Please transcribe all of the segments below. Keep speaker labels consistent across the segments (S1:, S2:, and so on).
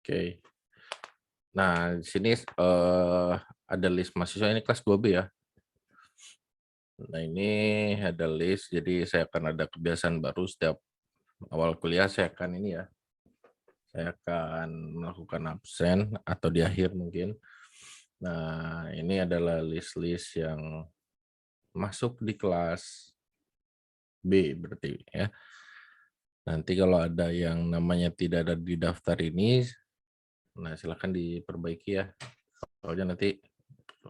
S1: Oke. Nah, di sini ada list mahasiswa ini kelas 2B ya. Nah, ini ada list, jadi saya akan ada kebiasaan baru setiap awal kuliah saya akan ini ya. Saya akan melakukan absen atau di akhir mungkin. Nah, ini adalah list-list yang masuk di kelas B berarti ya. Nanti kalau ada yang namanya tidak ada di daftar ini, nah silakan diperbaiki ya. Soalnya nanti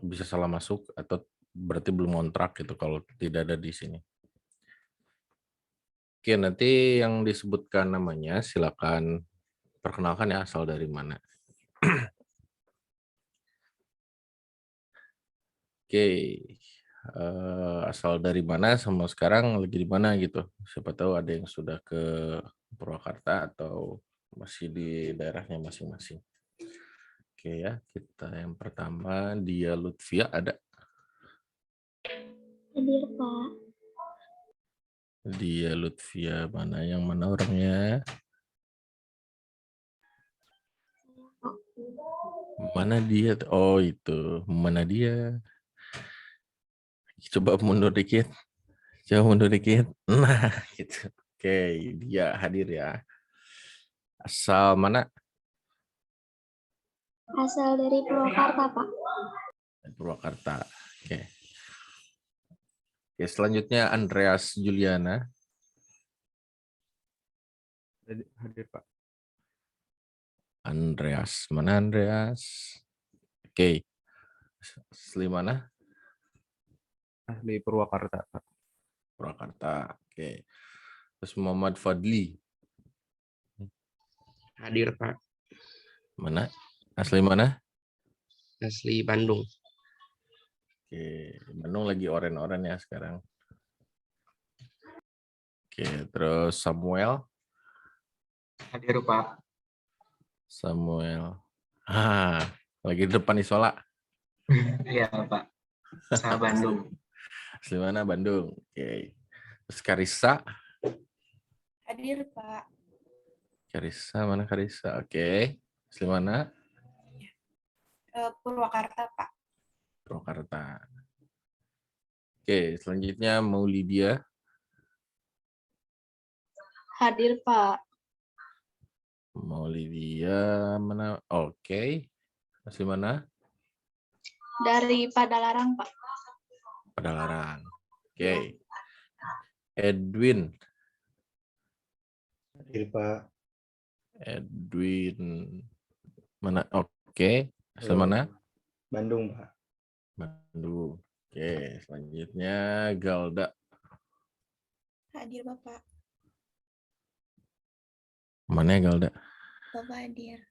S1: bisa salah masuk atau berarti belum kontrak gitu kalau tidak ada di sini. Oke, nanti yang disebutkan namanya silakan perkenalkan ya asal dari mana. Oke, asal dari mana sama sekarang lagi di mana gitu. Siapa tahu ada yang sudah ke Purwakarta atau masih di daerahnya masing-masing. Oke ya, kita yang pertama Dia Lutfia ada.
S2: Hadir, Pak.
S1: Dia Lutfia mana yang mana orangnya? Mana dia? Oh itu, mana dia? Coba mundur dikit. Coba mundur dikit. Nah, gitu. Oke, dia hadir ya. Asal mana?
S2: Asal dari Purwakarta, Pak.
S1: Purwakarta. Oke. Oke, selanjutnya Andreas Juliana. Hadir, Pak. Andreas. Mana Andreas? Oke. Asli mana?
S3: Asli Purwakarta, Pak.
S1: Purwakarta. Oke. Terus Muhammad Fadli.
S4: Hadir, Pak.
S1: Mana? Asli mana?
S4: Asli Bandung.
S1: Oke, Bandung lagi oren-oren ya sekarang. Oke, terus Samuel.
S5: Hadir, Pak.
S1: Samuel. Lagi di depan Isola.
S5: Iya, Pak. Saya Bandung.
S1: Asli mana? Bandung. Oke. Terus Karissa.
S6: Hadir, Pak.
S1: Karissa, mana Karissa? Oke. Asli mana?
S6: Purwakarta, Pak.
S1: Purwakarta. Oke, selanjutnya Maulidia.
S2: Hadir, Pak.
S1: Maulidia mana? Oke. Asli mana?
S2: Dari Padalarang, Pak.
S1: Padalarang. Oke. Edwin.
S3: Hadir, Pak.
S1: Edwin mana? Oke. Asal mana?
S3: Bandung, Pak.
S1: Bandung. Oke, selanjutnya Galda.
S6: Hadir, Bapak.
S1: Mana ya Galda?
S6: Bapak hadir.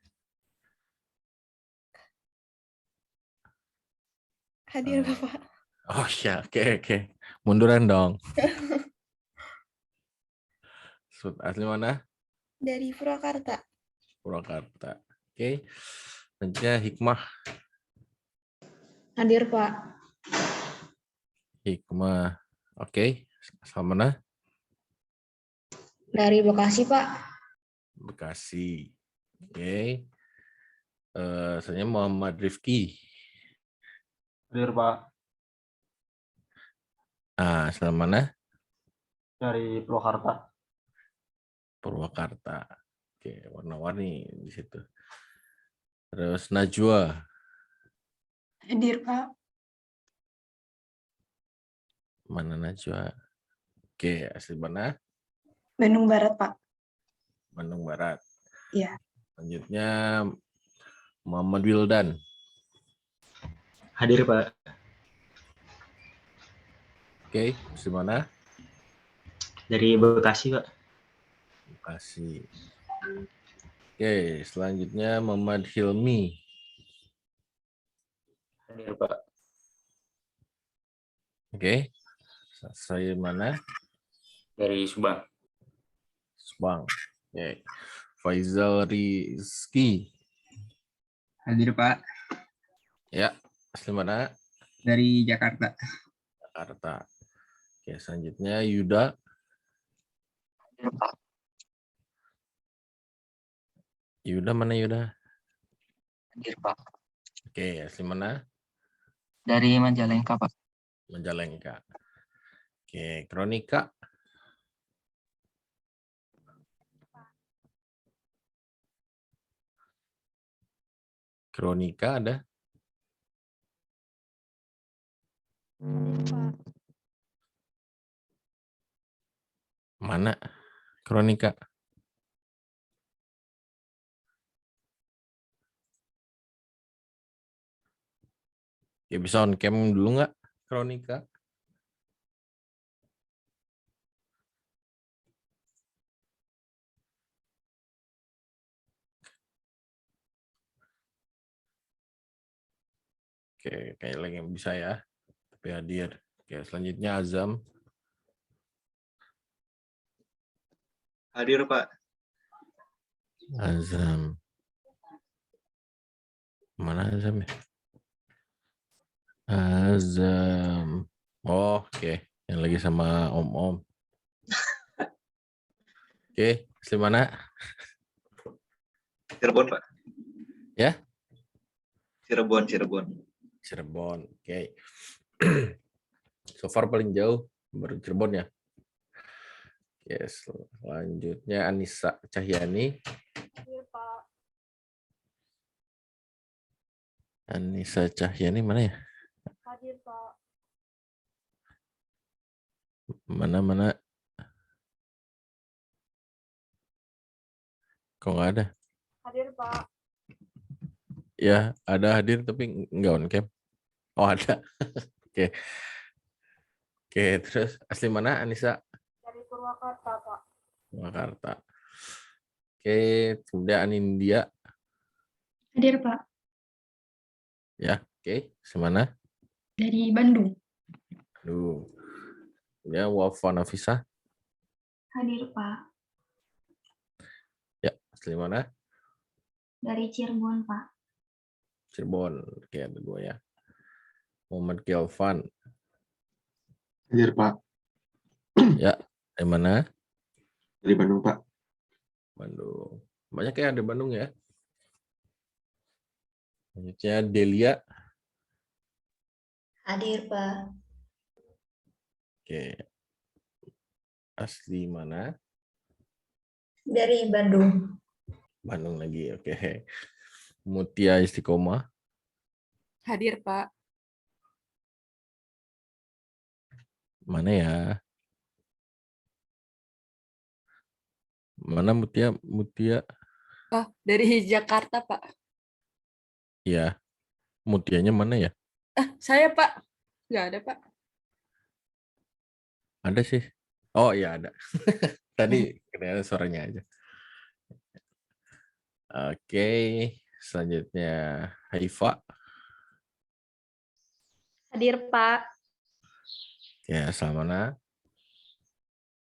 S6: Hadir, Bapak.
S1: Oh ya, oke. Munduran dong. Asli mana?
S6: Dari Purwakarta.
S1: Purwakarta. Oke. Selanjutnya Hikmah.
S2: Hadir, Pak.
S1: Hikmah. Oke. Asal mana?
S2: Dari Bekasi, Pak.
S1: Bekasi. Oke. Selanjutnya Muhammad Rifki.
S5: Hadir, Pak.
S1: Asal mana?
S5: Dari Purwakarta.
S1: Purwakarta. Oke, warna-warni di situ. Terus Najwa.
S6: Hadir, Pak.
S1: Mana Najwa? Oke, asli mana?
S6: Bandung Barat, Pak.
S1: Bandung Barat.
S6: Iya.
S1: Selanjutnya Muhammad Wildan.
S5: Hadir, Pak.
S1: Oke, asli mana?
S5: Dari Bekasi, Pak.
S1: Bekasi. Oke, selanjutnya Muhammad Hilmi.
S5: Hadir, Pak.
S1: Oke, saya mana?
S5: Dari Subang.
S1: Subang. Oke, Faizal Rizky.
S7: Hadir, Pak.
S1: Ya, asli mana?
S7: Dari Jakarta.
S1: Jakarta. Oke, selanjutnya Yuda. Yuda mana Yuda?
S8: Hadir, Pak.
S1: Oke, asli mana?
S8: Dari Majalengka, Pak.
S1: Majalengka. Oke, Kronika. Kronika ada? Mana? Kronika. Ya bisa on cam dulu nggak? Kronika. Oke, kayak lagi yang bisa ya. Tapi hadir. Oke, selanjutnya Azam.
S3: Hadir, Pak.
S1: Azam. Mana Azam ya? Azam. Oh, oke. Yang lagi sama Om-Om. Oke, asli mana?
S3: Cirebon, Pak.
S1: Ya?
S3: Cirebon.
S1: Cirebon. Oke. So far paling jauh baru Cirebon ya. Oke, selanjutnya Anissa Cahyani.
S2: Hadir, Pak.
S1: Anissa Cahyani mana ya?
S2: Hadir, Pak.
S1: Mana? Kok nggak ada?
S2: Hadir, Pak.
S1: Ya, ada hadir tapi nggak on cam. Oh, ada. Oke. Oke, terus asli mana Anissa?
S2: Dari Purwakarta, Pak.
S1: Jakarta. Oke, kemudian Anindya.
S6: Hadir, Pak.
S1: Ya, oke. Semana?
S6: Dari Bandung.
S1: Aduh. Ya, Wafa Nafisa.
S2: Hadir, Pak.
S1: Ya, asli mana?
S2: Dari Cirebon, Pak.
S1: Cirebon. Oke, ada 2 ya. Muhammad Kelvan.
S3: Hadir, Pak.
S1: Ya, dari mana?
S3: Dari Bandung, Pak.
S1: Bandung. Banyak ya di Bandung ya. Selanjutnya Delia.
S2: Hadir, Pak.
S1: Oke. Asli mana?
S2: Dari Bandung.
S1: Bandung lagi. Oke. Mutia Istiqomah.
S6: Hadir, Pak.
S1: Mana ya? Mana Mutia?
S6: Oh, dari Jakarta, Pak.
S1: Ya. Mutianya mana ya?
S6: Saya, Pak. Nggak ada, Pak.
S1: Ada sih. Oh iya ada. Tadi ternyata suaranya aja. Oke. Selanjutnya Haifa.
S2: Hadir, Pak.
S1: Ya, asal mana?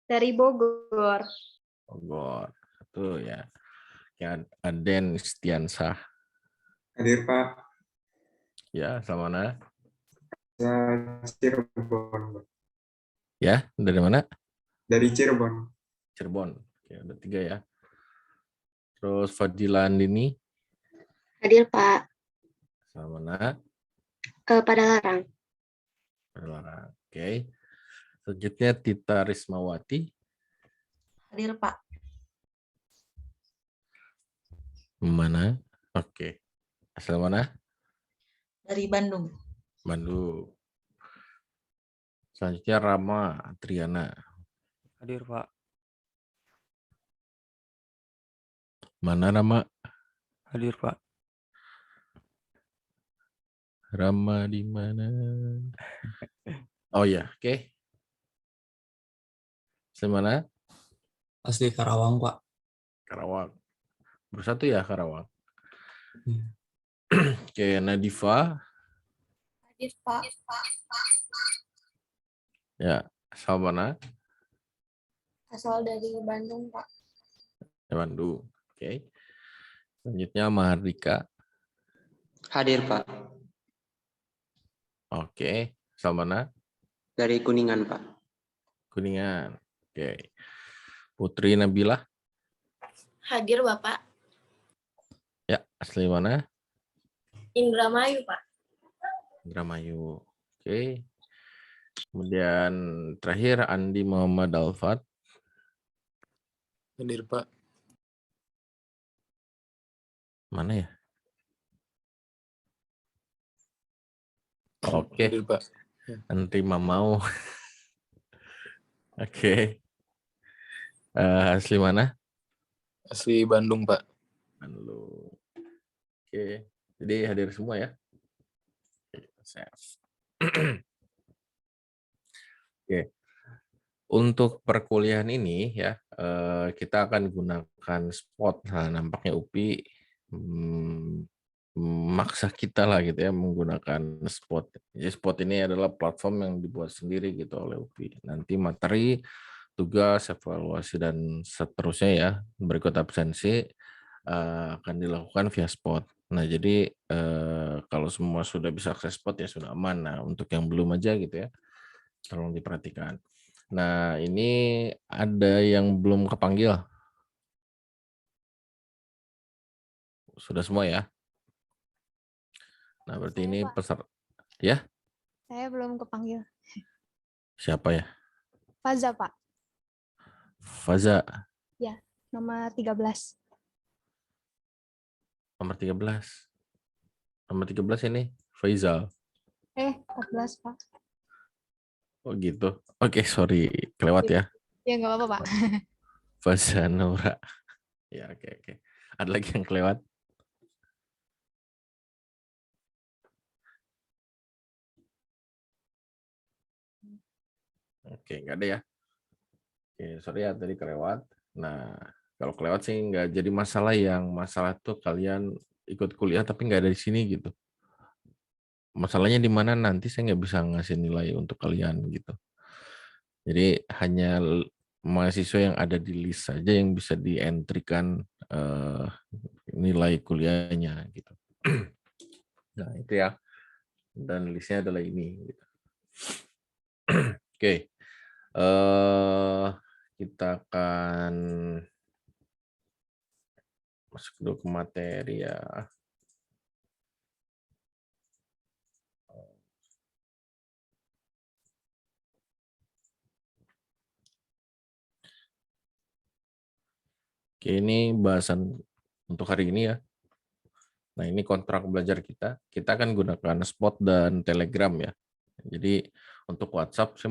S2: Dari Bogor.
S1: Bogor. Satu ya. Ya, Aden Istiansah.
S3: Hadir, Pak.
S1: Ya, asal mana?
S3: Cirebon, Pak.
S1: Ya, dari mana?
S3: Dari Cirebon.
S1: Cirebon. Oke, ada 3 ya. Terus Fadila Andini.
S2: Hadir, Pak.
S1: Asal mana?
S2: Padalarang.
S1: Padalarang. Oke. Selanjutnya Tita Rismawati.
S2: Hadir, Pak.
S1: Mana? Oke. Asal mana?
S2: Dari Bandung.
S1: Bandung. Selanjutnya Rama Triana.
S4: Hadir, Pak.
S1: Mana Rama?
S4: Hadir, Pak.
S1: Rama di mana? Oh ya, oke. Asal mana?
S9: Asli Karawang, Pak.
S1: Karawang. Bersatu ya Karawang.
S9: Iya.
S1: Oke, Nadifa.
S2: Hadir, Pak.
S1: Ya, asal mana?
S2: Asal dari Bandung, Pak.
S1: Ya, Bandung. Oke. Selanjutnya Mahardika.
S8: Hadir, Pak.
S1: Oke. Asal mana?
S8: Dari Kuningan, Pak.
S1: Kuningan. Oke. Putri Nabila.
S2: Hadir, Bapak.
S1: Ya, asli mana?
S2: Indramayu, Pak.
S1: Indramayu. Oke. Kemudian terakhir Andi Muhammad Alfat.
S9: Hadir, Pak.
S1: Mana ya? Oke.
S9: Hadir, Pak.
S1: Andri mau. Oke. Asli mana?
S9: Asli Bandung, Pak.
S1: Bandung. Oke. Jadi hadir semua ya. Oke. Untuk perkuliahan ini ya, kita akan gunakan spot. Nah, nampaknya UPI maksa kita lah gitu ya menggunakan spot. Jadi spot ini adalah platform yang dibuat sendiri gitu oleh UPI. Nanti materi, tugas, evaluasi dan seterusnya ya berikut absensi akan dilakukan via spot. Nah jadi kalau semua sudah bisa akses spot ya sudah aman. Nah untuk yang belum aja gitu ya tolong diperhatikan. Nah ini ada yang belum kepanggil. Sudah semua ya. Nah berarti ini peserta ya.
S2: Saya belum kepanggil.
S1: Siapa ya?
S2: Faza, Pak.
S1: Faza.
S2: Ya, nomor 13.
S1: Nomor 13. Nomor 13 ini Faizal.
S2: 14, Pak.
S1: Oh gitu. Oke, sorry. Kelewat ya.
S2: Ya, nggak apa-apa, Pak.
S1: Faza Nura. Ya, oke. Ada lagi yang kelewat? Oke, nggak ada ya. Oke, sorry ya tadi kelewat. Nah, kalau kelewat sih nggak jadi masalah. Yang masalah tuh kalian ikut kuliah tapi nggak ada di sini gitu. Masalahnya di mana nanti saya nggak bisa ngasih nilai untuk kalian gitu. Jadi hanya mahasiswa yang ada di list saja yang bisa di-entry-kan nilai kuliahnya gitu. Nah itu ya. Dan listnya adalah ini. Gitu. Oke. Kita akan masuk dulu ke materi ya. Oke, ini bahasan untuk hari ini ya. Nah, ini kontrak belajar kita. Kita akan gunakan Spot dan Telegram ya. Jadi untuk WhatsApp saya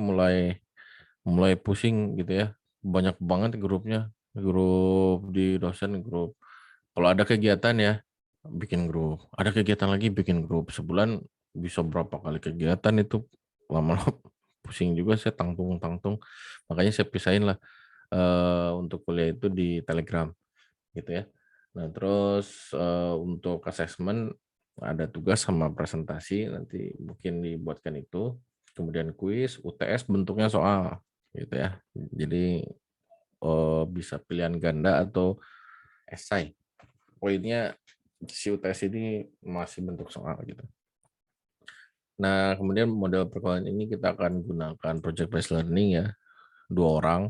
S1: mulai pusing gitu ya. Banyak banget grupnya. Grup di dosen, grup. Kalau ada kegiatan ya, bikin grup. Ada kegiatan lagi, bikin grup. Sebulan bisa berapa kali kegiatan itu. Lama-lama pusing juga saya tangtung. Makanya saya pisahin lah untuk kuliah itu di Telegram gitu ya. Nah terus untuk assessment ada tugas sama presentasi nanti mungkin dibuatkan itu. Kemudian kuis, UTS bentuknya soal gitu ya. Jadi bisa pilihan ganda atau esai. Poinnya si UTS ini masih bentuk soal gitu. Nah kemudian model perkuliahan ini kita akan gunakan project based learning ya. 2 orang.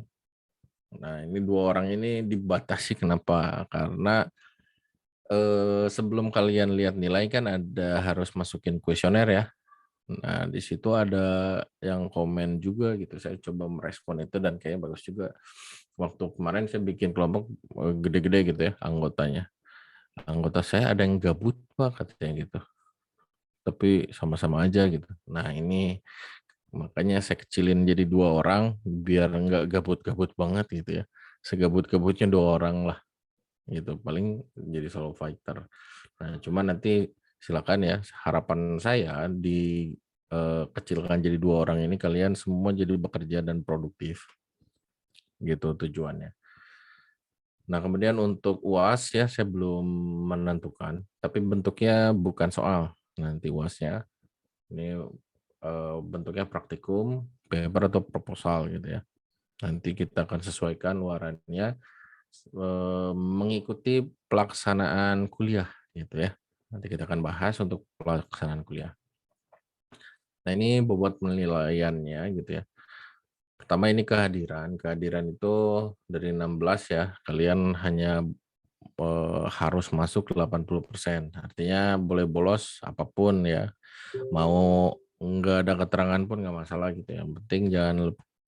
S1: Nah, ini 2 orang ini dibatasi kenapa? Karena sebelum kalian lihat nilai kan ada harus masukin kuesioner ya. Nah, di situ ada yang komen juga gitu. Saya coba merespon itu dan kayaknya bagus juga. Waktu kemarin saya bikin kelompok gede-gede gitu ya anggotanya. Anggota saya ada yang gabut Pak katanya gitu. Tapi sama-sama aja gitu. Nah, ini makanya saya kecilin jadi 2 orang biar nggak gabut-gabut banget gitu ya. Segabut-gabutnya 2 orang lah gitu. Paling jadi solo fighter. Nah, cuman nanti silakan ya. Harapan saya dikecilkan jadi 2 orang ini kalian semua jadi bekerja dan produktif. Gitu tujuannya. Nah, kemudian untuk UAS ya saya belum menentukan, tapi bentuknya bukan soal nanti UASnya. Ini bentuknya praktikum, paper atau proposal gitu ya. Nanti kita akan sesuaikan warannya mengikuti pelaksanaan kuliah gitu ya. Nanti kita akan bahas untuk pelaksanaan kuliah. Nah ini bobot penilaiannya gitu ya. Pertama ini kehadiran. Kehadiran itu dari 16 ya. Kalian hanya harus masuk 80%. Artinya boleh bolos apapun ya. Mau nggak ada keterangan pun nggak masalah gitu. Yang penting jangan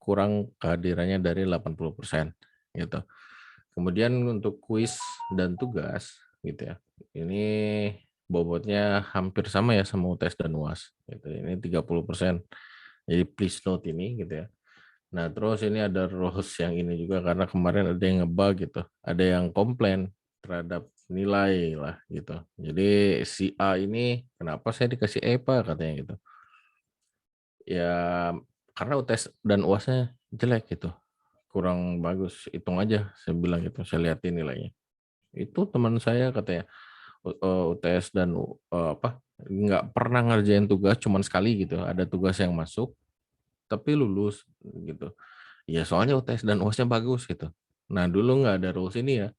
S1: kurang kehadirannya dari 80% gitu. Kemudian untuk kuis dan tugas gitu ya. Ini bobotnya hampir sama ya sama UTS dan UAS gitu. Ini 30%. Jadi please note ini gitu ya. Nah, terus ini ada rules yang ini juga karena kemarin ada yang ngebug gitu. Ada yang komplain terhadap nilai lah gitu. Jadi si A ini kenapa saya dikasih E Pak katanya gitu. Ya karena UTS dan UASnya jelek gitu. Kurang bagus, hitung aja saya bilang gitu. Saya lihatin nilainya. Itu teman saya katanya UTS dan apa nggak pernah ngerjain tugas cuman sekali gitu. Ada tugas yang masuk tapi lulus gitu. Ya soalnya UTS dan UASnya bagus gitu. Nah dulu nggak ada rules ini ya.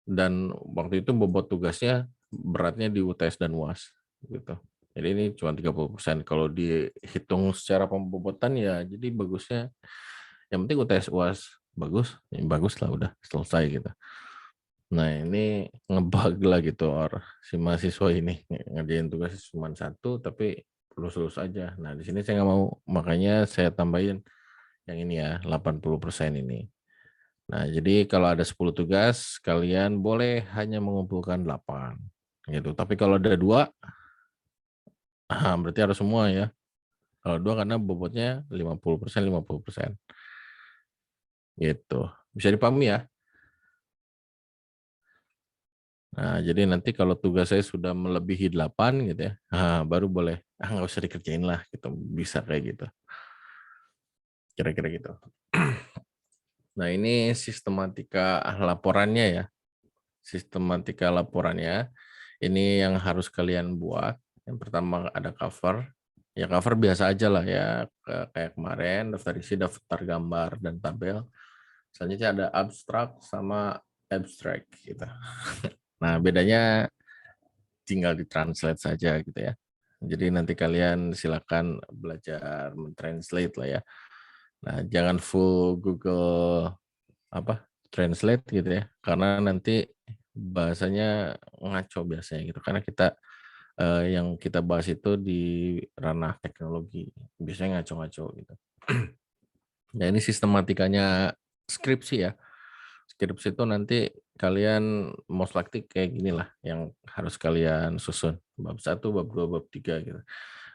S1: Dan waktu itu bobot tugasnya beratnya di UTS dan UAS gitu. Jadi ini cuma 30%. Kalau dihitung secara pembobotan ya jadi bagusnya yang penting UTS UAS bagus, ya bagus lah udah selesai gitu. Nah ini ngebug lah gitu si mahasiswa ini ngerjain tugas cuma satu tapi lulus-lulus aja. Nah di sini saya nggak mau, makanya saya tambahin yang ini ya 80% ini. Nah jadi kalau ada 10 tugas kalian boleh hanya mengumpulkan 8 gitu. Tapi kalau ada 2 berarti harus semua ya. Kalau 2 karena bobotnya 50% 50%. Gitu. Bisa dipahami ya? Nah, jadi nanti kalau tugas saya sudah melebihi 8 gitu ya, baru boleh, nggak usah dikerjain lah gitu, bisa kayak gitu. Kira-kira gitu. Nah, ini sistematika laporannya ya. Sistematika laporannya, ini yang harus kalian buat. Yang pertama ada cover. Ya cover biasa aja lah ya, kayak kemarin, daftar isi, daftar gambar, dan tabel. Selanjutnya ada abstrak sama abstract gitu. Nah, bedanya tinggal ditranslate saja gitu ya. Jadi nanti kalian silakan belajar mentranslate lah ya. Nah, jangan full Google Translate gitu ya. Karena nanti bahasanya ngaco biasanya gitu. Karena kita yang kita bahas itu di ranah teknologi. Biasanya ngaco-ngaco gitu. Nah, ini sistematikanya skripsi ya. Skripsi itu nanti kalian most likely kayak gini lah yang harus kalian susun. Bab 1, bab 2, bab 3 gitu.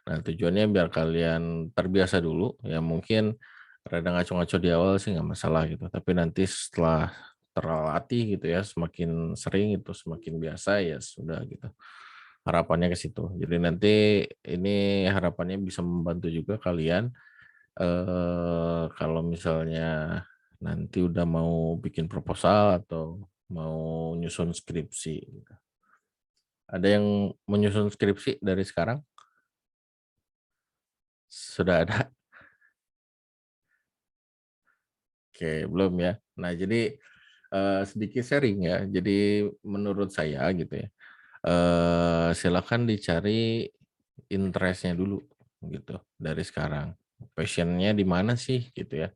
S1: Nah tujuannya biar kalian terbiasa dulu. Ya mungkin rada ngaco-ngaco di awal sih nggak masalah gitu. Tapi nanti setelah terlatih gitu ya, semakin sering itu semakin biasa ya sudah gitu. Harapannya ke situ. Jadi nanti ini harapannya bisa membantu juga kalian kalau misalnya nanti udah mau bikin proposal atau mau nyusun skripsi. Gitu. Ada yang menyusun skripsi dari sekarang? Sudah ada? Oke, belum ya. Nah, jadi sedikit sharing ya. Jadi menurut saya gitu ya, silakan dicari interestnya dulu gitu dari sekarang. Passionnya di mana sih gitu ya.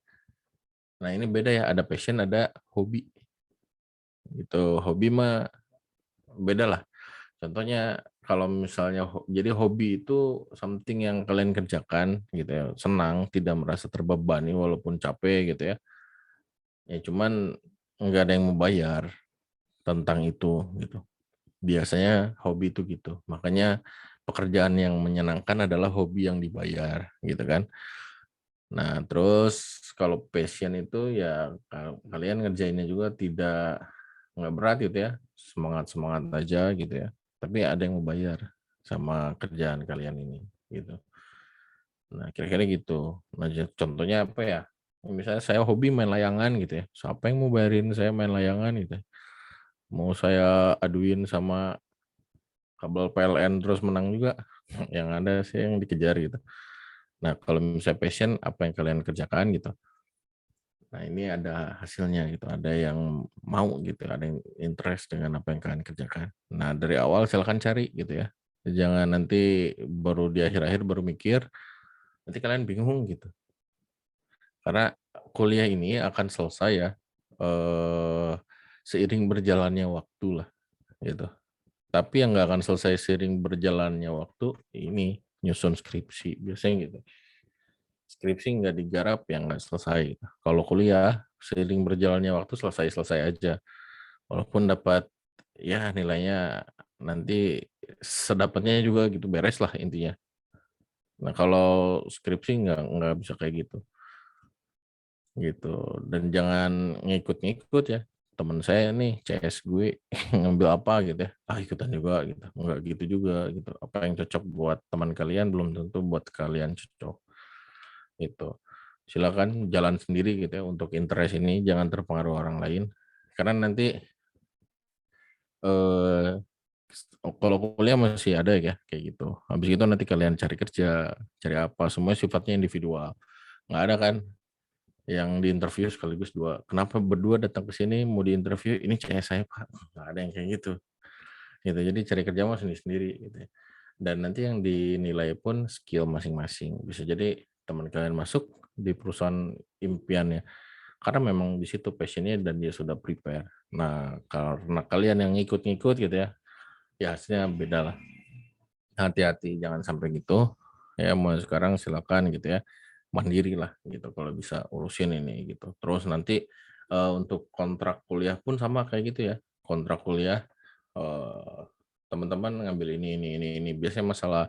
S1: Nah ini beda ya, ada passion, ada hobi. Gitu, hobi mah beda lah. Contohnya kalau misalnya jadi hobi itu something yang kalian kerjakan gitu ya, senang, tidak merasa terbebani walaupun capek gitu ya. Ya cuman nggak ada yang mau bayar tentang itu gitu. Biasanya hobi itu gitu. Makanya pekerjaan yang menyenangkan adalah hobi yang dibayar gitu kan. Nah, terus kalau passion itu ya kalian ngerjainnya juga nggak berat gitu ya, semangat-semangat aja gitu ya. Tapi ada yang mau bayar sama kerjaan kalian ini gitu. Nah, kira-kira gitu. Nah, contohnya apa ya? Misalnya saya hobi main layangan gitu ya. Siapa yang mau bayarin saya main layangan gitu? Mau saya aduin sama kabel PLN terus menang juga? Yang ada sih yang dikejar gitu. Nah, kalau misalnya passion, apa yang kalian kerjakan gitu. Nah, ini ada hasilnya gitu. Ada yang mau gitu, ada yang interest dengan apa yang kalian kerjakan. Nah, dari awal silakan cari gitu ya. Jangan nanti baru di akhir-akhir baru mikir, nanti kalian bingung gitu. Karena kuliah ini akan selesai ya seiring berjalannya waktu lah gitu. Tapi yang nggak akan selesai seiring berjalannya waktu ini nyusun skripsi biasanya gitu. Skripsi nggak digarap ya nggak selesai. Kalau kuliah seiring berjalannya waktu selesai aja. Walaupun dapat ya nilainya nanti sedapatnya juga gitu, beres lah intinya. Nah kalau skripsi nggak bisa kayak gitu. Dan jangan ngikut-ngikut ya. Teman saya nih CS gue ngambil apa gitu ya, ikutan juga gitu. Enggak gitu juga gitu. Apa yang cocok buat teman kalian belum tentu buat kalian cocok gitu. Silakan jalan sendiri gitu ya untuk interest ini, jangan terpengaruh orang lain karena nanti kalau kuliah masih ada ya kayak gitu. Habis itu nanti kalian cari kerja, cari apa, semua sifatnya individual. Nggak ada kan yang diinterview sekaligus dua. Kenapa berdua datang ke sini mau diinterview? Ini CS saya Pak. Nggak ada yang kayak gitu. Jadi cari kerja mau sendiri-sendiri gitu. Dan nanti yang dinilai pun skill masing-masing. Bisa jadi teman kalian masuk di perusahaan impiannya. Karena memang di situ passionnya dan dia sudah prepare. Nah, karena kalian yang ngikut-ngikut gitu ya hasilnya beda lah. Hati-hati jangan sampai gitu. Ya mau sekarang silakan gitu ya. Mandiri lah gitu kalau bisa urusin ini gitu. Terus nanti untuk kontrak kuliah pun sama kayak gitu ya. Kontrak kuliah teman-teman ngambil ini. Biasanya masalah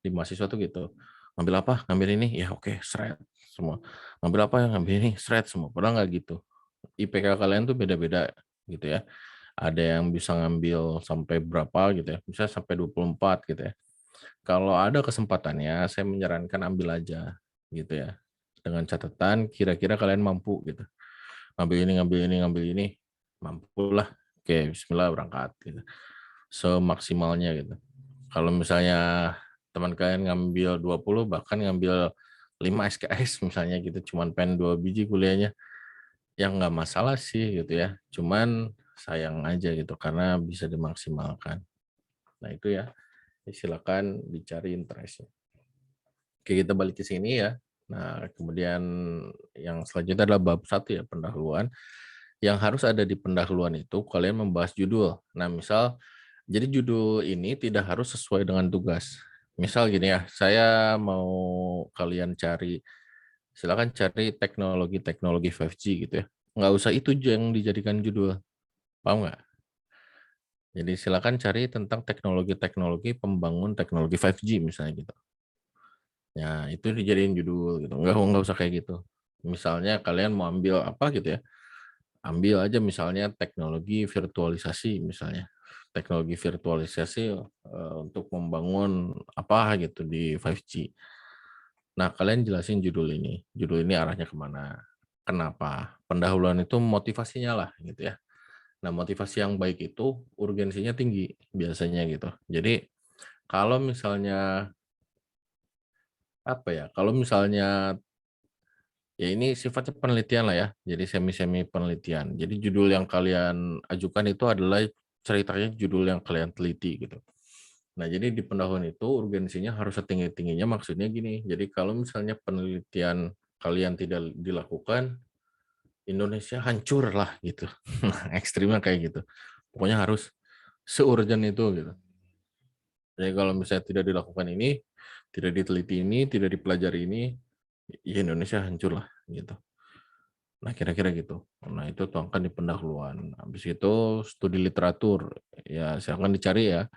S1: di mahasiswa tuh gitu. Ngambil apa? Ngambil ini? Ya oke, seret semua. Ngambil apa? Yang ngambil ini? Seret semua. Padahal nggak gitu. IPK kalian tuh beda-beda gitu ya. Ada yang bisa ngambil sampai berapa gitu ya. Bisa sampai 24 gitu ya. Kalau ada kesempatannya, saya menyarankan ambil aja gitu ya. Dengan catatan kira-kira kalian mampu gitu. Ngambil ini, mampulah. Oke, bismillah berangkat gitu. Semaksimalnya gitu. Kalau misalnya teman kalian ngambil 20 bahkan ngambil 5 SKS misalnya gitu, cuman pengen 2 biji kuliahnya, yang nggak masalah sih gitu ya. Cuman sayang aja gitu karena bisa dimaksimalkan. Nah itu ya. Silakan dicari interestnya. Oke, kita balik ke sini ya. Nah, kemudian yang selanjutnya adalah bab 1 ya, pendahuluan. Yang harus ada di pendahuluan itu kalian membahas judul. Nah, misal jadi judul ini tidak harus sesuai dengan tugas. Misal gini ya, saya mau kalian cari, silakan cari teknologi 5G gitu ya. Nggak usah itu yang dijadikan judul. Paham nggak? Jadi silakan cari tentang teknologi pembangun teknologi 5G misalnya gitu. Ya, itu dijadiin judul gitu. Enggak usah kayak gitu. Misalnya kalian mau ambil apa gitu ya. Ambil aja misalnya teknologi virtualisasi misalnya. Teknologi virtualisasi untuk membangun apa gitu di 5G. Nah, kalian jelasin judul ini. Judul ini arahnya kemana? Kenapa? Pendahuluan itu motivasinya lah gitu ya. Nah, motivasi yang baik itu urgensinya tinggi biasanya gitu. Jadi kalau misalnya apa ya? Kalau misalnya ya ini sifatnya penelitian lah ya. Jadi semi penelitian. Jadi judul yang kalian ajukan itu adalah ceritanya judul yang kalian teliti gitu. Nah, jadi di pendahuluan itu urgensinya harus setinggi-tingginya, maksudnya gini. Jadi kalau misalnya penelitian kalian tidak dilakukan, Indonesia hancur lah gitu. Ekstrimnya kayak gitu. Pokoknya harus se-urgent itu gitu. Jadi kalau misalnya tidak dilakukan ini, tidak diteliti ini, tidak dipelajari ini, ya Indonesia hancur lah gitu. Nah kira-kira gitu. Nah itu tuangkan di pendahuluan. Habis itu studi literatur. Ya silakan dicari ya.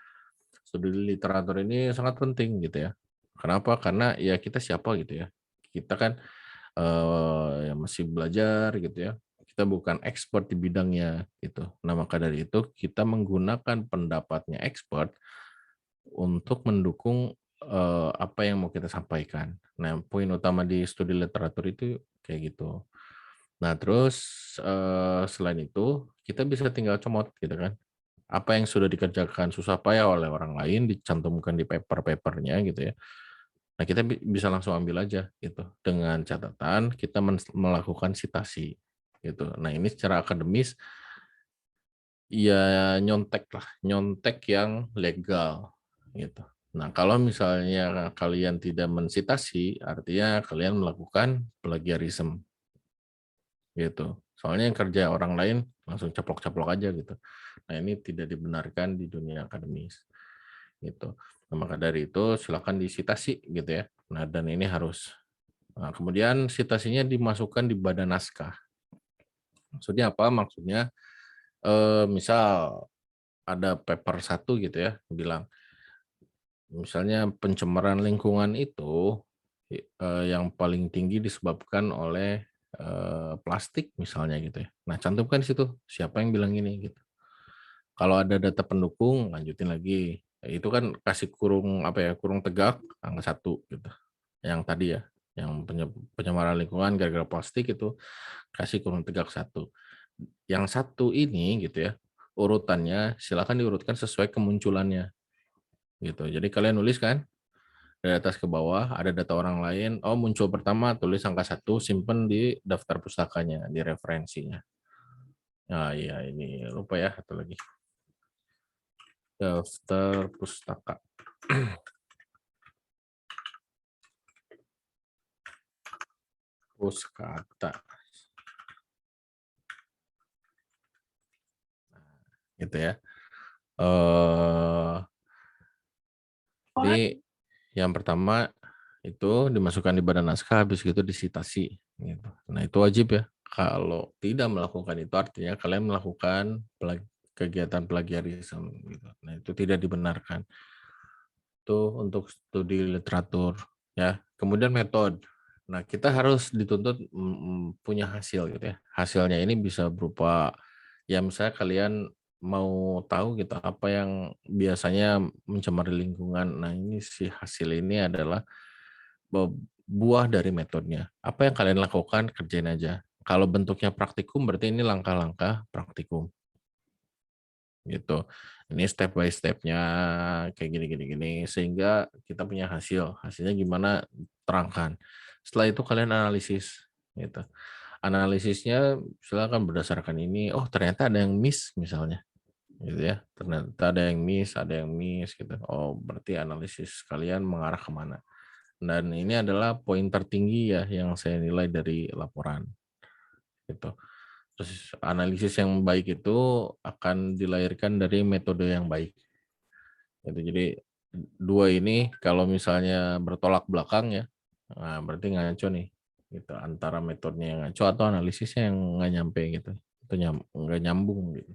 S1: Studi literatur ini sangat penting gitu ya. Kenapa? Karena ya kita siapa gitu ya. Kita kan yang masih belajar gitu ya. Kita bukan expert di bidangnya gitu. Nah maka dari itu kita menggunakan pendapatnya expert untuk mendukung apa yang mau kita sampaikan. Nah poin utama di studi literatur itu kayak gitu. Nah terus selain itu kita bisa tinggal comot gitu kan. Apa yang sudah dikerjakan susah payah oleh orang lain dicantumkan di paper-papernya gitu ya. Nah, kita bisa langsung ambil aja gitu dengan catatan kita melakukan sitasi gitu. Nah, ini secara akademis ya nyontek yang legal gitu. Nah, kalau misalnya kalian tidak mensitasi, artinya kalian melakukan plagiarisme. gitu. Soalnya yang kerja orang lain langsung caplok-caplok aja gitu. Nah, ini tidak dibenarkan di dunia akademis gitu. Nah, maka dari itu silakan disitasi gitu ya. Nah, dan ini harus. Nah, kemudian citasinya dimasukkan di badan naskah. Maksudnya apa? Maksudnya misal ada paper 1 gitu ya, bilang misalnya pencemaran lingkungan itu yang paling tinggi disebabkan oleh plastik misalnya gitu ya. Nah, cantumkan di situ siapa yang bilang ini gitu. Kalau ada data pendukung, lanjutin lagi. Itu kan kasih kurung apa ya, kurung tegak angka 1 gitu. Yang tadi ya, yang pencemaran lingkungan gara-gara plastik itu kasih kurung tegak 1. Yang 1 ini gitu ya, urutannya silakan diurutkan sesuai kemunculannya gitu. Jadi kalian nulis kan dari atas ke bawah, ada data orang lain, oh muncul pertama, tulis angka 1, simpen di daftar pustakanya, di referensinya. Nah iya ini lupa ya, satu lagi. Daftar pustaka. Puskata. Gitu ya. Jadi yang pertama itu dimasukkan di badan naskah, habis itu disitasi. Gitu. Nah itu wajib ya. Kalau tidak melakukan itu artinya kalian melakukan kegiatan plagiarisme. Gitu. Nah itu tidak dibenarkan. Itu untuk studi literatur. Ya. Kemudian metode. Nah kita harus dituntut punya hasil gitu ya. Hasilnya ini bisa berupa ya misalnya kalian mau tahu gitu apa yang biasanya mencemari lingkungan. Nah ini si hasil ini adalah buah dari metodenya. Apa yang kalian lakukan kerjain aja. Kalau bentuknya praktikum berarti ini langkah-langkah praktikum. Gitu. Ini step by step-nya kayak gini sehingga kita punya hasil. Hasilnya gimana terangkan. Setelah itu kalian analisis gitu. Analisisnya silakan berdasarkan ini, oh ternyata ada yang miss misalnya. Gitu ya. Ternyata ada yang miss gitu. Oh, berarti analisis kalian mengarah kemana. Dan ini adalah poin tertinggi ya yang saya nilai dari laporan. Gitu. Terus analisis yang baik itu akan dilahirkan dari metode yang baik. Gitu. Jadi dua ini kalau misalnya bertolak belakang ya, nah berarti ngaco nih. Gitu. Antara metodenya yang ngaco atau analisisnya yang nggak nyampe gitu. Itu nggak nyambung gitu.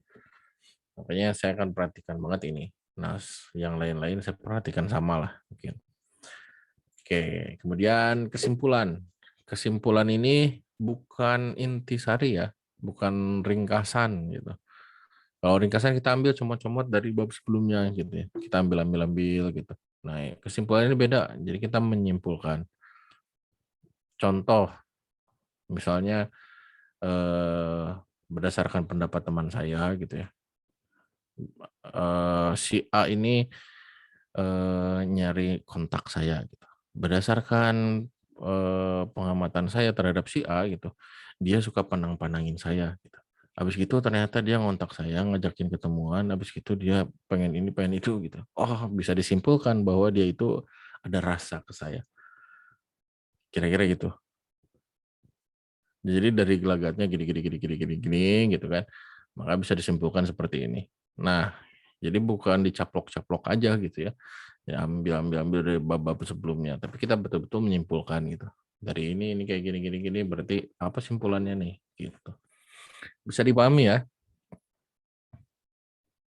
S1: Makanya saya akan perhatikan banget ini. Nah, yang lain-lain saya perhatikan sama lah mungkin. Oke, kemudian kesimpulan. Kesimpulan ini bukan intisari ya, bukan ringkasan gitu. Kalau ringkasan kita ambil comot-comot dari bab sebelumnya gitu ya. Kita ambil gitu. Nah, kesimpulan ini beda. Jadi kita menyimpulkan. Contoh, misalnya berdasarkan pendapat teman saya gitu ya. Si A ini nyari kontak saya gitu. Berdasarkan pengamatan saya terhadap si A gitu, dia suka pandang-pandangin saya gitu. Habis gitu ternyata dia ngontak saya, ngajakin ketemuan, habis gitu dia pengen ini, pengen itu gitu. Oh, bisa disimpulkan bahwa dia itu ada rasa ke saya. Kira-kira gitu. Jadi dari gelagatnya gini gitu kan. Maka bisa disimpulkan seperti ini. Nah, jadi bukan dicaplok-caplok aja gitu ya. Ya ambil dari bab-bab sebelumnya, tapi kita betul-betul menyimpulkan gitu. Dari ini kayak gini berarti apa simpulannya nih gitu. Bisa dipahami ya.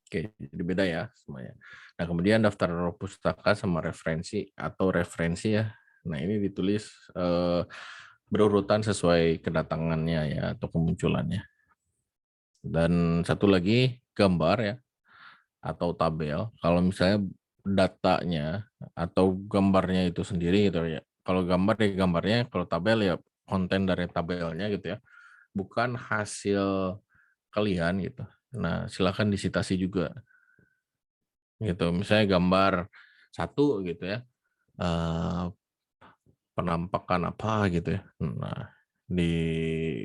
S1: Oke, jadi beda ya semuanya. Nah, kemudian daftar pustaka sama referensi atau referensi ya. Nah, ini ditulis berurutan sesuai kedatangannya ya atau kemunculannya. Dan satu lagi gambar ya atau tabel. Kalau misalnya datanya atau gambarnya itu sendiri gitu ya. Kalau gambar ya gambarnya, kalau tabel ya konten dari tabelnya gitu ya. Bukan hasil kalian gitu. Nah, silakan disitasi juga. Gitu. Misalnya gambar 1 gitu ya. Penampakan apa gitu ya. Nah, di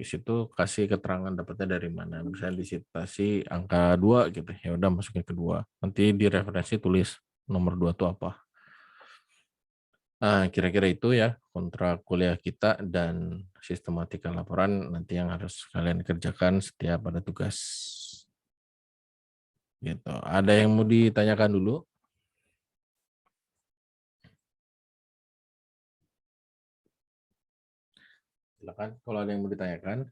S1: situ kasih keterangan dapatnya dari mana. Misalnya disitasi angka 2 gitu. Ya udah masukin ke 2. Nanti di referensi tulis nomor 2 itu apa. Kira-kira itu ya kontrak kuliah kita dan sistematika laporan nanti yang harus kalian kerjakan setiap ada tugas. Gitu. Ada yang mau ditanyakan dulu? Silakan kalau ada yang mau ditanyakan.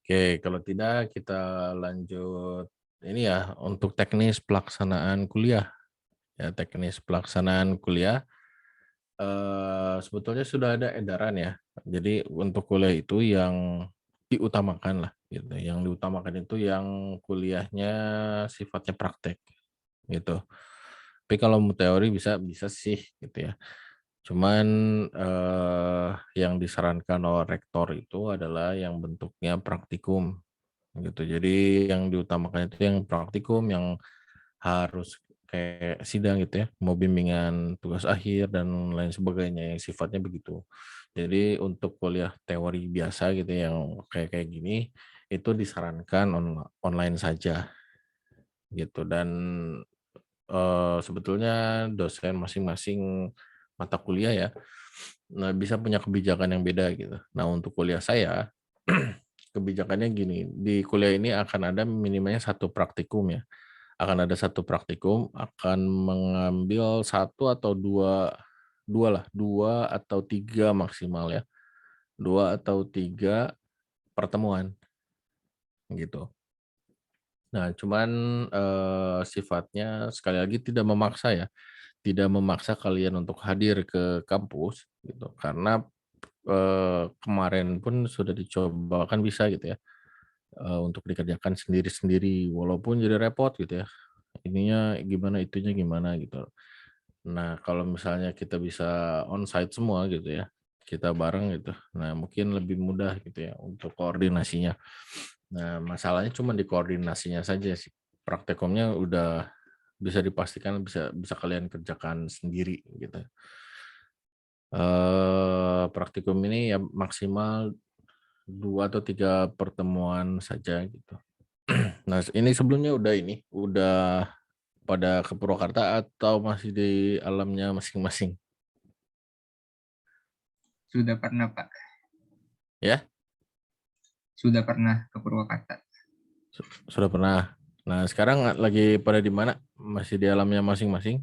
S1: Oke, kalau tidak kita lanjut ini ya untuk teknis pelaksanaan kuliah. Ya, teknis pelaksanaan kuliah sebetulnya sudah ada edaran ya. Jadi untuk kuliah itu yang diutamakan lah gitu. Yang diutamakan itu yang kuliahnya sifatnya praktek gitu. Tapi kalau mau teori bisa sih gitu ya. Cuman yang disarankan oleh rektor itu adalah yang bentuknya praktikum gitu. Jadi yang diutamakan itu yang praktikum yang harus kayak sidang gitu ya, mau bimbingan tugas akhir dan lain sebagainya yang sifatnya begitu. Jadi untuk kuliah teori biasa gitu yang kayak gini itu disarankan online saja gitu dan sebetulnya dosen masing-masing mata kuliah ya, nah bisa punya kebijakan yang beda gitu. Nah untuk kuliah saya kebijakannya gini, di kuliah ini akan ada minimalnya 1 praktikum ya. Akan ada 1 praktikum, akan mengambil 1 atau 2 lah, 2 atau 3 maksimal ya. 2 atau 3 pertemuan gitu. Nah, cuman sifatnya sekali lagi tidak memaksa ya. Tidak memaksa kalian untuk hadir ke kampus gitu. Karena kemarin pun sudah dicoba kan bisa gitu ya. Untuk dikerjakan sendiri-sendiri walaupun jadi repot gitu ya. Ininya gimana, itunya gimana gitu. Nah, kalau misalnya kita bisa onsite semua gitu ya, kita bareng gitu. Nah, mungkin lebih mudah gitu ya untuk koordinasinya. Nah, masalahnya cuma di koordinasinya saja sih. Praktikumnya udah bisa dipastikan bisa kalian kerjakan sendiri gitu. Praktikum ini ya maksimal 2 atau 3 pertemuan saja gitu. Nah, ini sebelumnya udah pada ke Purwakarta atau masih di alamnya masing-masing?
S7: Sudah pernah, Pak.
S1: Ya?
S7: Sudah pernah ke Purwakarta.
S1: Sudah pernah. Nah, sekarang lagi pada di mana? Masih di alamnya masing-masing?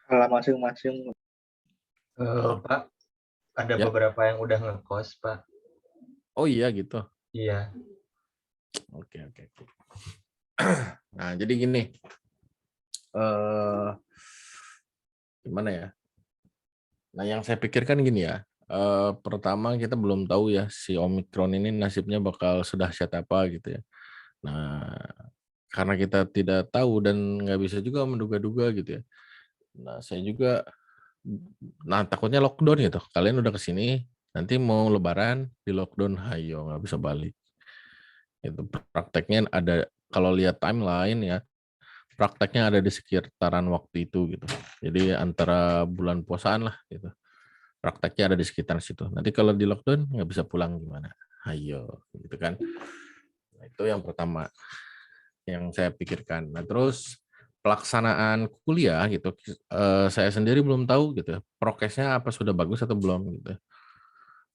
S5: Kalau masing-masing. Pak, ada
S1: Ya.
S5: beberapa yang udah ngekos, Pak.
S1: Oh iya gitu.
S5: Iya.
S1: Oke. Nah, jadi gini. Gimana ya? Nah, yang saya pikirkan gini ya. Pertama kita belum tahu ya si Omikron ini nasibnya bakal sedahsyat apa gitu ya. Nah, karena kita tidak tahu dan nggak bisa juga menduga-duga gitu ya. Nah, saya juga takutnya lockdown gitu. Kalian udah kesini, nanti mau lebaran di lockdown, hayo nggak bisa balik. Itu prakteknya ada, kalau lihat timeline ya, prakteknya ada di sekitaran waktu itu gitu. Jadi antara bulan puasaan lah gitu. Prakteknya ada di sekitar situ. Nanti kalau di lockdown nggak bisa pulang gimana? Hayo gitu kan. Nah, itu yang pertama yang saya pikirkan. Nah, terus pelaksanaan kuliah gitu, saya sendiri belum tahu gitu, prokesnya apa sudah bagus atau belum gitu.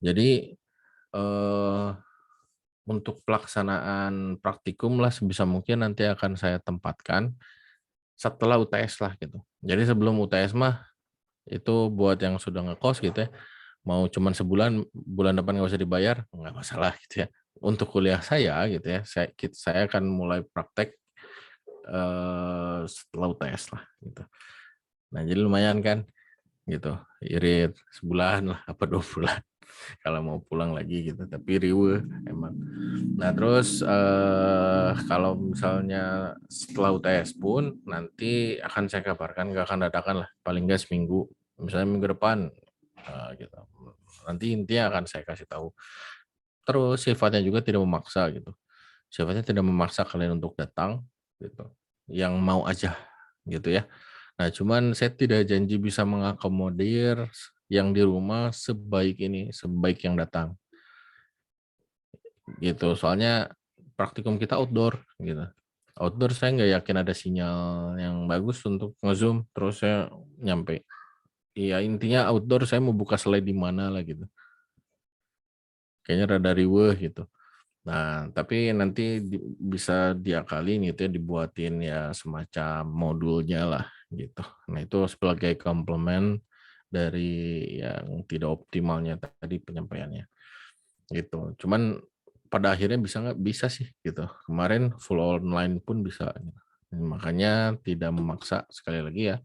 S1: Jadi untuk pelaksanaan praktikum lah sebisa mungkin nanti akan saya tempatkan setelah UTS lah gitu. Jadi sebelum UTS mah itu buat yang sudah ngekos gitu ya, mau cuman sebulan, bulan depan nggak usah dibayar, nggak masalah gitu ya. Untuk kuliah saya gitu ya, saya akan mulai praktek setelah UTS lah gitu. Nah, jadi lumayan kan gitu, irit sebulan lah apa 2 bulan kalau mau pulang lagi gitu, tapi riweuh emang. Nah, terus kalau misalnya setelah UTS pun nanti akan saya kabarkan, nggak akan dadakan lah, paling nggak seminggu, misalnya minggu depan gitu. Nanti intinya akan saya kasih tahu. Terus sifatnya juga tidak memaksa gitu. Sifatnya tidak memaksa kalian untuk datang gitu. Yang mau aja gitu ya. Nah, cuman saya tidak janji bisa mengakomodir yang di rumah sebaik yang datang. Gitu. Soalnya praktikum kita outdoor gitu. Outdoor saya nggak yakin ada sinyal yang bagus untuk nge-zoom, terus saya nyampe. Iya intinya outdoor saya mau buka slide di mana lah gitu. Kayaknya rada riweuh gitu. Nah, tapi nanti bisa diakalin gitu ya, dibuatin ya semacam modulnya lah gitu. Nah, itu sebagai komplement dari yang tidak optimalnya tadi penyampaiannya gitu. Cuman pada akhirnya bisa nggak? Bisa sih gitu. Kemarin full online pun bisa. Gitu. Makanya tidak memaksa sekali lagi ya.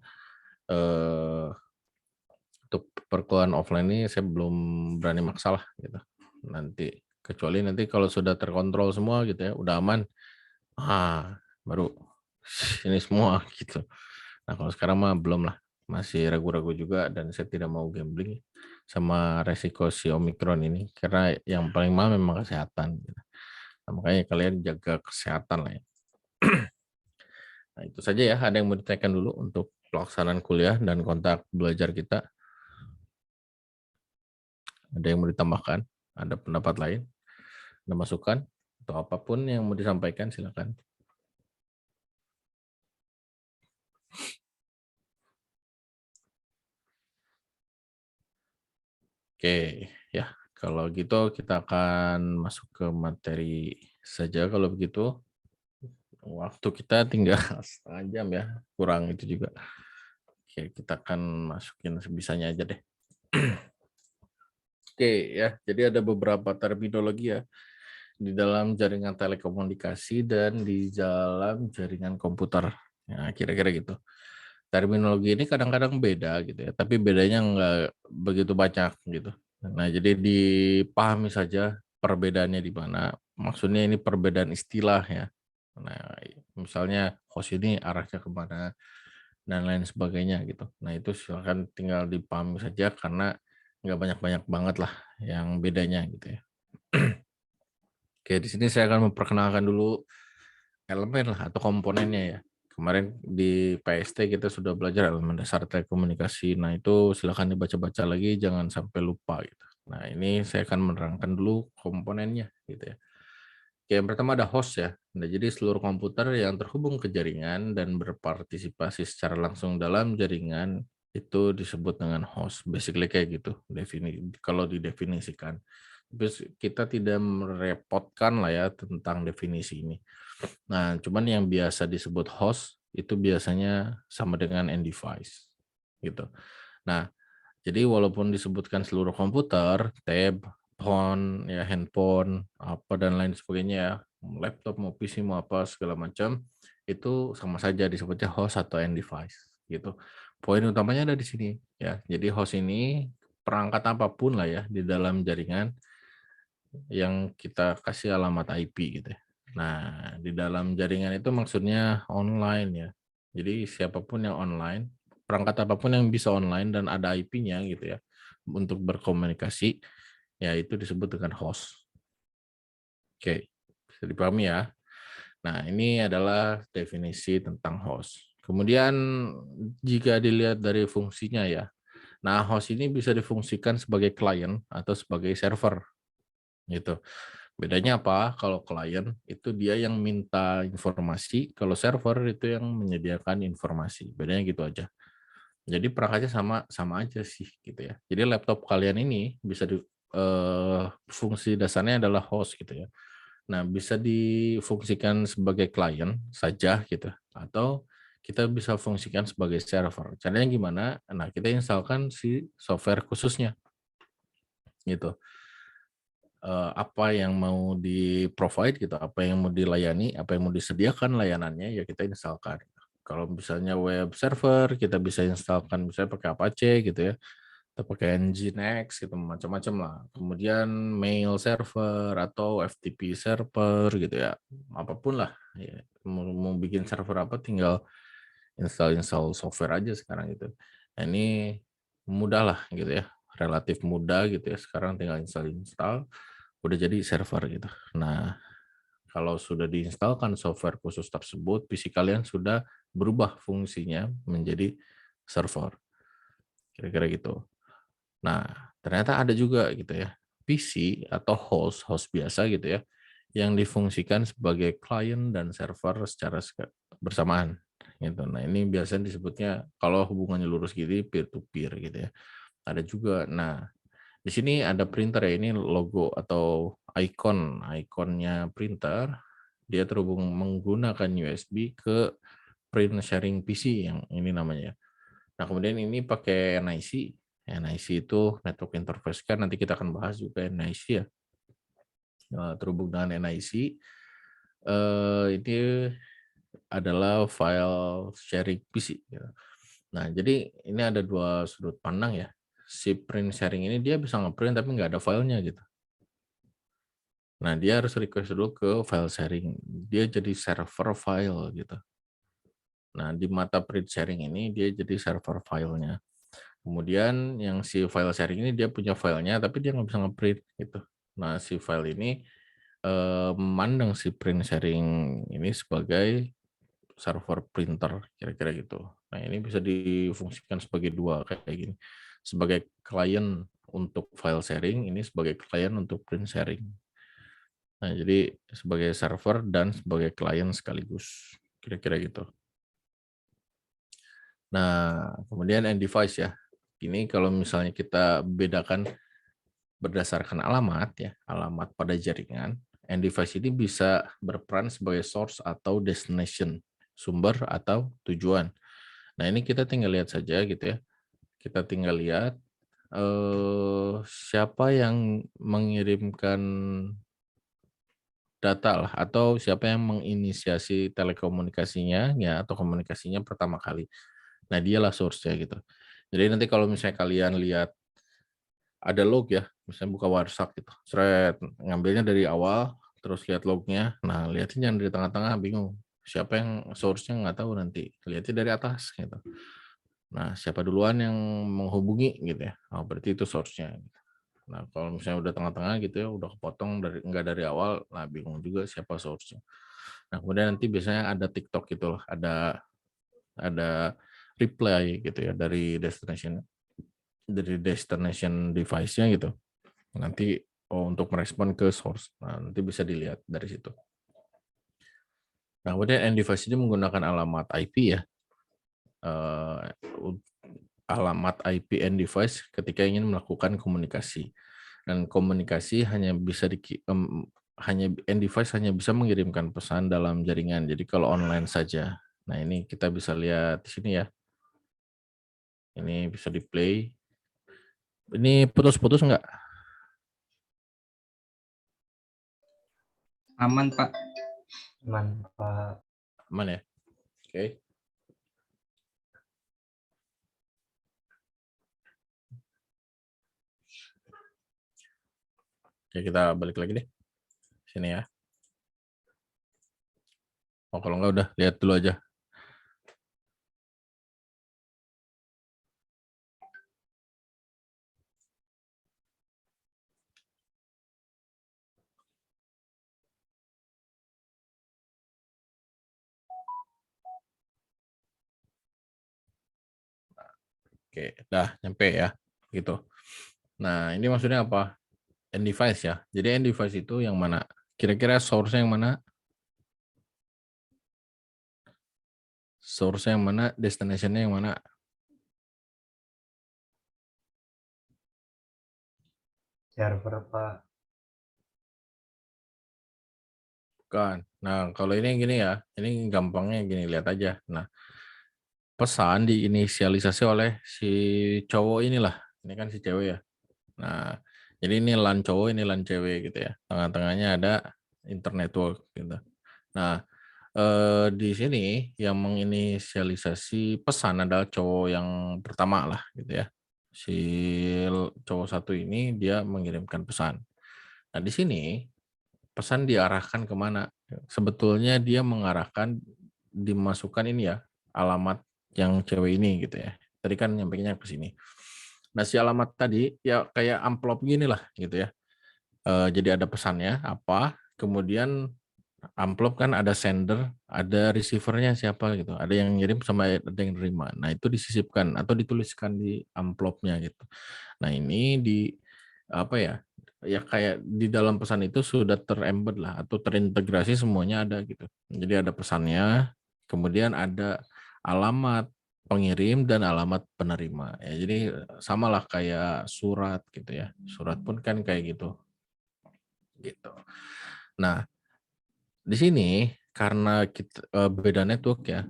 S1: Untuk perkuliahan offline ini saya belum berani maksa lah gitu. Nanti kecuali nanti kalau sudah terkontrol semua gitu ya, udah aman, baru ini semua gitu. Nah kalau sekarang mah belum lah, masih ragu-ragu juga dan saya tidak mau gambling sama resiko si Omikron ini karena yang paling mahal memang kesehatan. Gitu. Nah, makanya kalian jaga kesehatan lah ya. Nah itu saja ya, ada yang mau ditanyakan dulu untuk pelaksanaan kuliah dan kontak belajar kita? Ada yang mau ditambahkan? Ada pendapat lain? Ada masukan? Atau apapun yang mau disampaikan silakan. Oke, ya. Kalau gitu kita akan masuk ke materi saja kalau begitu. Waktu kita tinggal setengah jam ya, kurang itu juga. Oke, kita akan masukin sebisanya aja deh. Oke ya, jadi ada beberapa terminologi ya di dalam jaringan telekomunikasi dan di dalam jaringan komputer. Ya, kira-kira gitu. Terminologi ini kadang-kadang beda gitu ya, tapi bedanya nggak begitu banyak gitu. Nah, jadi dipahami saja perbedaannya di mana. Maksudnya ini perbedaan istilah ya. Nah, misalnya host ini arahnya kemana dan lain sebagainya gitu. Nah, itu silakan tinggal dipahami saja karena nggak banyak-banyak banget lah yang bedanya gitu ya. Oke, di sini saya akan memperkenalkan dulu elemen lah atau komponennya ya. Kemarin di PST kita sudah belajar elemen dasar telekomunikasi. Nah, itu silakan dibaca-baca lagi, jangan sampai lupa gitu. Nah, ini saya akan menerangkan dulu komponennya gitu ya. Oke, yang pertama ada host ya. Nah, jadi seluruh komputer yang terhubung ke jaringan dan berpartisipasi secara langsung dalam jaringan itu disebut dengan host. Basically kayak gitu, kalau didefinisikan. Terus kita tidak merepotkan lah ya tentang definisi ini. Nah, cuman yang biasa disebut host itu biasanya sama dengan end device gitu. Nah, jadi walaupun disebutkan seluruh komputer, tab, phone, ya handphone, apa dan lain sebagainya ya, laptop mau PC mau apa segala macam, itu sama saja disebutnya host atau end device gitu. Poin utamanya ada di sini ya. Jadi host ini perangkat apapun lah ya di dalam jaringan yang kita kasih alamat IP gitu ya. Nah, di dalam jaringan itu maksudnya online ya. Jadi siapapun yang online, perangkat apapun yang bisa online dan ada IP-nya gitu ya, untuk berkomunikasi, ya itu disebut dengan host. Oke, bisa dipahami ya. Nah, ini adalah definisi tentang host. Kemudian jika dilihat dari fungsinya ya, nah host ini bisa difungsikan sebagai klien atau sebagai server gitu. Bedanya apa? Kalau klien itu dia yang minta informasi, kalau server itu yang menyediakan informasi. Bedanya gitu aja. Jadi perangkatnya sama aja sih gitu ya. Jadi laptop kalian ini bisa fungsi dasarnya adalah host gitu ya. Nah, bisa difungsikan sebagai klien saja gitu atau kita bisa fungsikan sebagai server. Caranya gimana? Nah, kita instalkan si software khususnya gitu. Apa yang mau di-provide gitu, apa yang mau dilayani, apa yang mau disediakan layanannya, ya kita instalkan. Kalau misalnya web server, kita bisa instalkan misalnya pakai Apache gitu ya, atau pakai Nginx gitu, macam-macam lah. Kemudian mail server atau FTP server gitu ya, apapun lah. Ya, mau bikin server apa tinggal install software aja sekarang gitu. Nah, ini mudah lah gitu ya, relatif mudah gitu ya. Sekarang tinggal install udah jadi server gitu. Nah, kalau sudah diinstalkan software khusus tersebut, PC kalian sudah berubah fungsinya menjadi server. Kira-kira gitu. Nah, ternyata ada juga gitu ya, PC atau host biasa gitu ya, yang difungsikan sebagai klien dan server secara bersamaan gitu. Nah, ini biasanya disebutnya kalau hubungannya lurus gitu peer to peer gitu ya. Ada juga. Nah, di sini ada printer ya, ini logo atau ikonnya printer. Dia terhubung menggunakan USB ke print sharing PC yang ini namanya. Nah, kemudian ini pakai NIC. NIC itu network interface kan, nanti kita akan bahas juga NIC ya. Terhubung dengan NIC. Ini adalah file sharing PC. Nah, jadi ini ada dua sudut pandang ya. Si print sharing ini dia bisa ngeprint tapi nggak ada filenya gitu. Nah, dia harus request dulu ke file sharing. Dia jadi server file gitu. Nah, di mata print sharing ini dia jadi server filenya. Kemudian yang si file sharing ini dia punya filenya tapi dia nggak bisa ngeprint gitu. Nah, si file ini memandang si print sharing ini sebagai server printer kira-kira gitu. Nah, ini bisa difungsikan sebagai dua kayak gini. Sebagai klien untuk file sharing, ini sebagai klien untuk print sharing. Nah, jadi sebagai server dan sebagai klien sekaligus. Kira-kira gitu. Nah, kemudian end device ya. Ini kalau misalnya kita bedakan berdasarkan alamat ya, alamat pada jaringan, end device ini bisa berperan sebagai source atau destination, sumber atau tujuan. Nah, ini kita tinggal lihat saja gitu ya. Kita tinggal lihat siapa yang mengirimkan data lah, atau siapa yang menginisiasi telekomunikasinya ya, atau komunikasinya pertama kali. Nah, dialah source-nya gitu. Jadi nanti kalau misalnya kalian lihat ada log ya, misalnya buka WhatsApp gitu, ngambilnya dari awal, terus lihat lognya. Nah, lihatnya jangan dari tengah-tengah, bingung. Siapa yang source-nya nggak tahu nanti. Lihatnya dari atas gitu. Nah, siapa duluan yang menghubungi gitu ya. Oh, berarti itu source-nya. Nah, kalau misalnya udah tengah-tengah gitu ya, udah kepotong nggak dari awal, nah bingung juga siapa source-nya. Nah, kemudian nanti biasanya ada TikTok gitu loh, ada reply gitu ya dari destination device-nya gitu. Nanti untuk merespon ke source. Nah, nanti bisa dilihat dari situ. Nah, kemudian end device ini menggunakan alamat IP ya. Alamat IP end device ketika ingin melakukan komunikasi. Dan komunikasi hanya bisa end device hanya bisa mengirimkan pesan dalam jaringan. Jadi kalau online saja. Nah, ini kita bisa lihat di sini ya. Ini bisa di-play. Ini putus-putus enggak?
S7: Aman, Pak.
S5: Aman, Pak.
S1: Aman ya? Oke. Oke, kita balik lagi deh. Sini ya. Oh, kalau enggak udah lihat dulu aja. Oke, dah nyampe ya, gitu. Nah, ini maksudnya apa? End device ya. Jadi end device itu yang mana? Kira-kira source-nya yang mana? Source-nya yang mana? Destination-nya yang mana?
S5: Server, Pak.
S1: Bukan. Nah, kalau ini gini ya, ini gampangnya gini, lihat aja. Nah, pesan diinisialisasi oleh si cowok inilah. Ini kan si cewek ya. Nah, jadi ini LAN cowok, ini LAN cewek gitu ya. Tengah-tengahnya ada internet network gitu. Nah, di sini yang menginisialisasi pesan adalah cowok yang pertama lah gitu ya. Si cowok satu ini dia mengirimkan pesan. Nah, di sini pesan diarahkan kemana? Sebetulnya dia mengarahkan dimasukkan ini ya, alamat yang cewek ini gitu ya. Tadi kan nyampainya ke sini. Nah, si alamat tadi ya kayak amplop gini lah gitu ya. Jadi ada pesannya apa, kemudian amplop kan ada sender, ada receiver-nya siapa gitu. Ada yang ngirim sama ada yang nerima. Nah, itu disisipkan atau dituliskan di amplopnya gitu. Nah, ini di apa ya? ya kayak di dalam pesan itu sudah terembed lah atau terintegrasi semuanya ada gitu. Jadi ada pesannya, kemudian ada alamat pengirim dan alamat penerima. Ya, jadi samalah kayak surat gitu ya. Surat pun kan kayak gitu. Gitu. Nah, di sini karena kita beda network ya.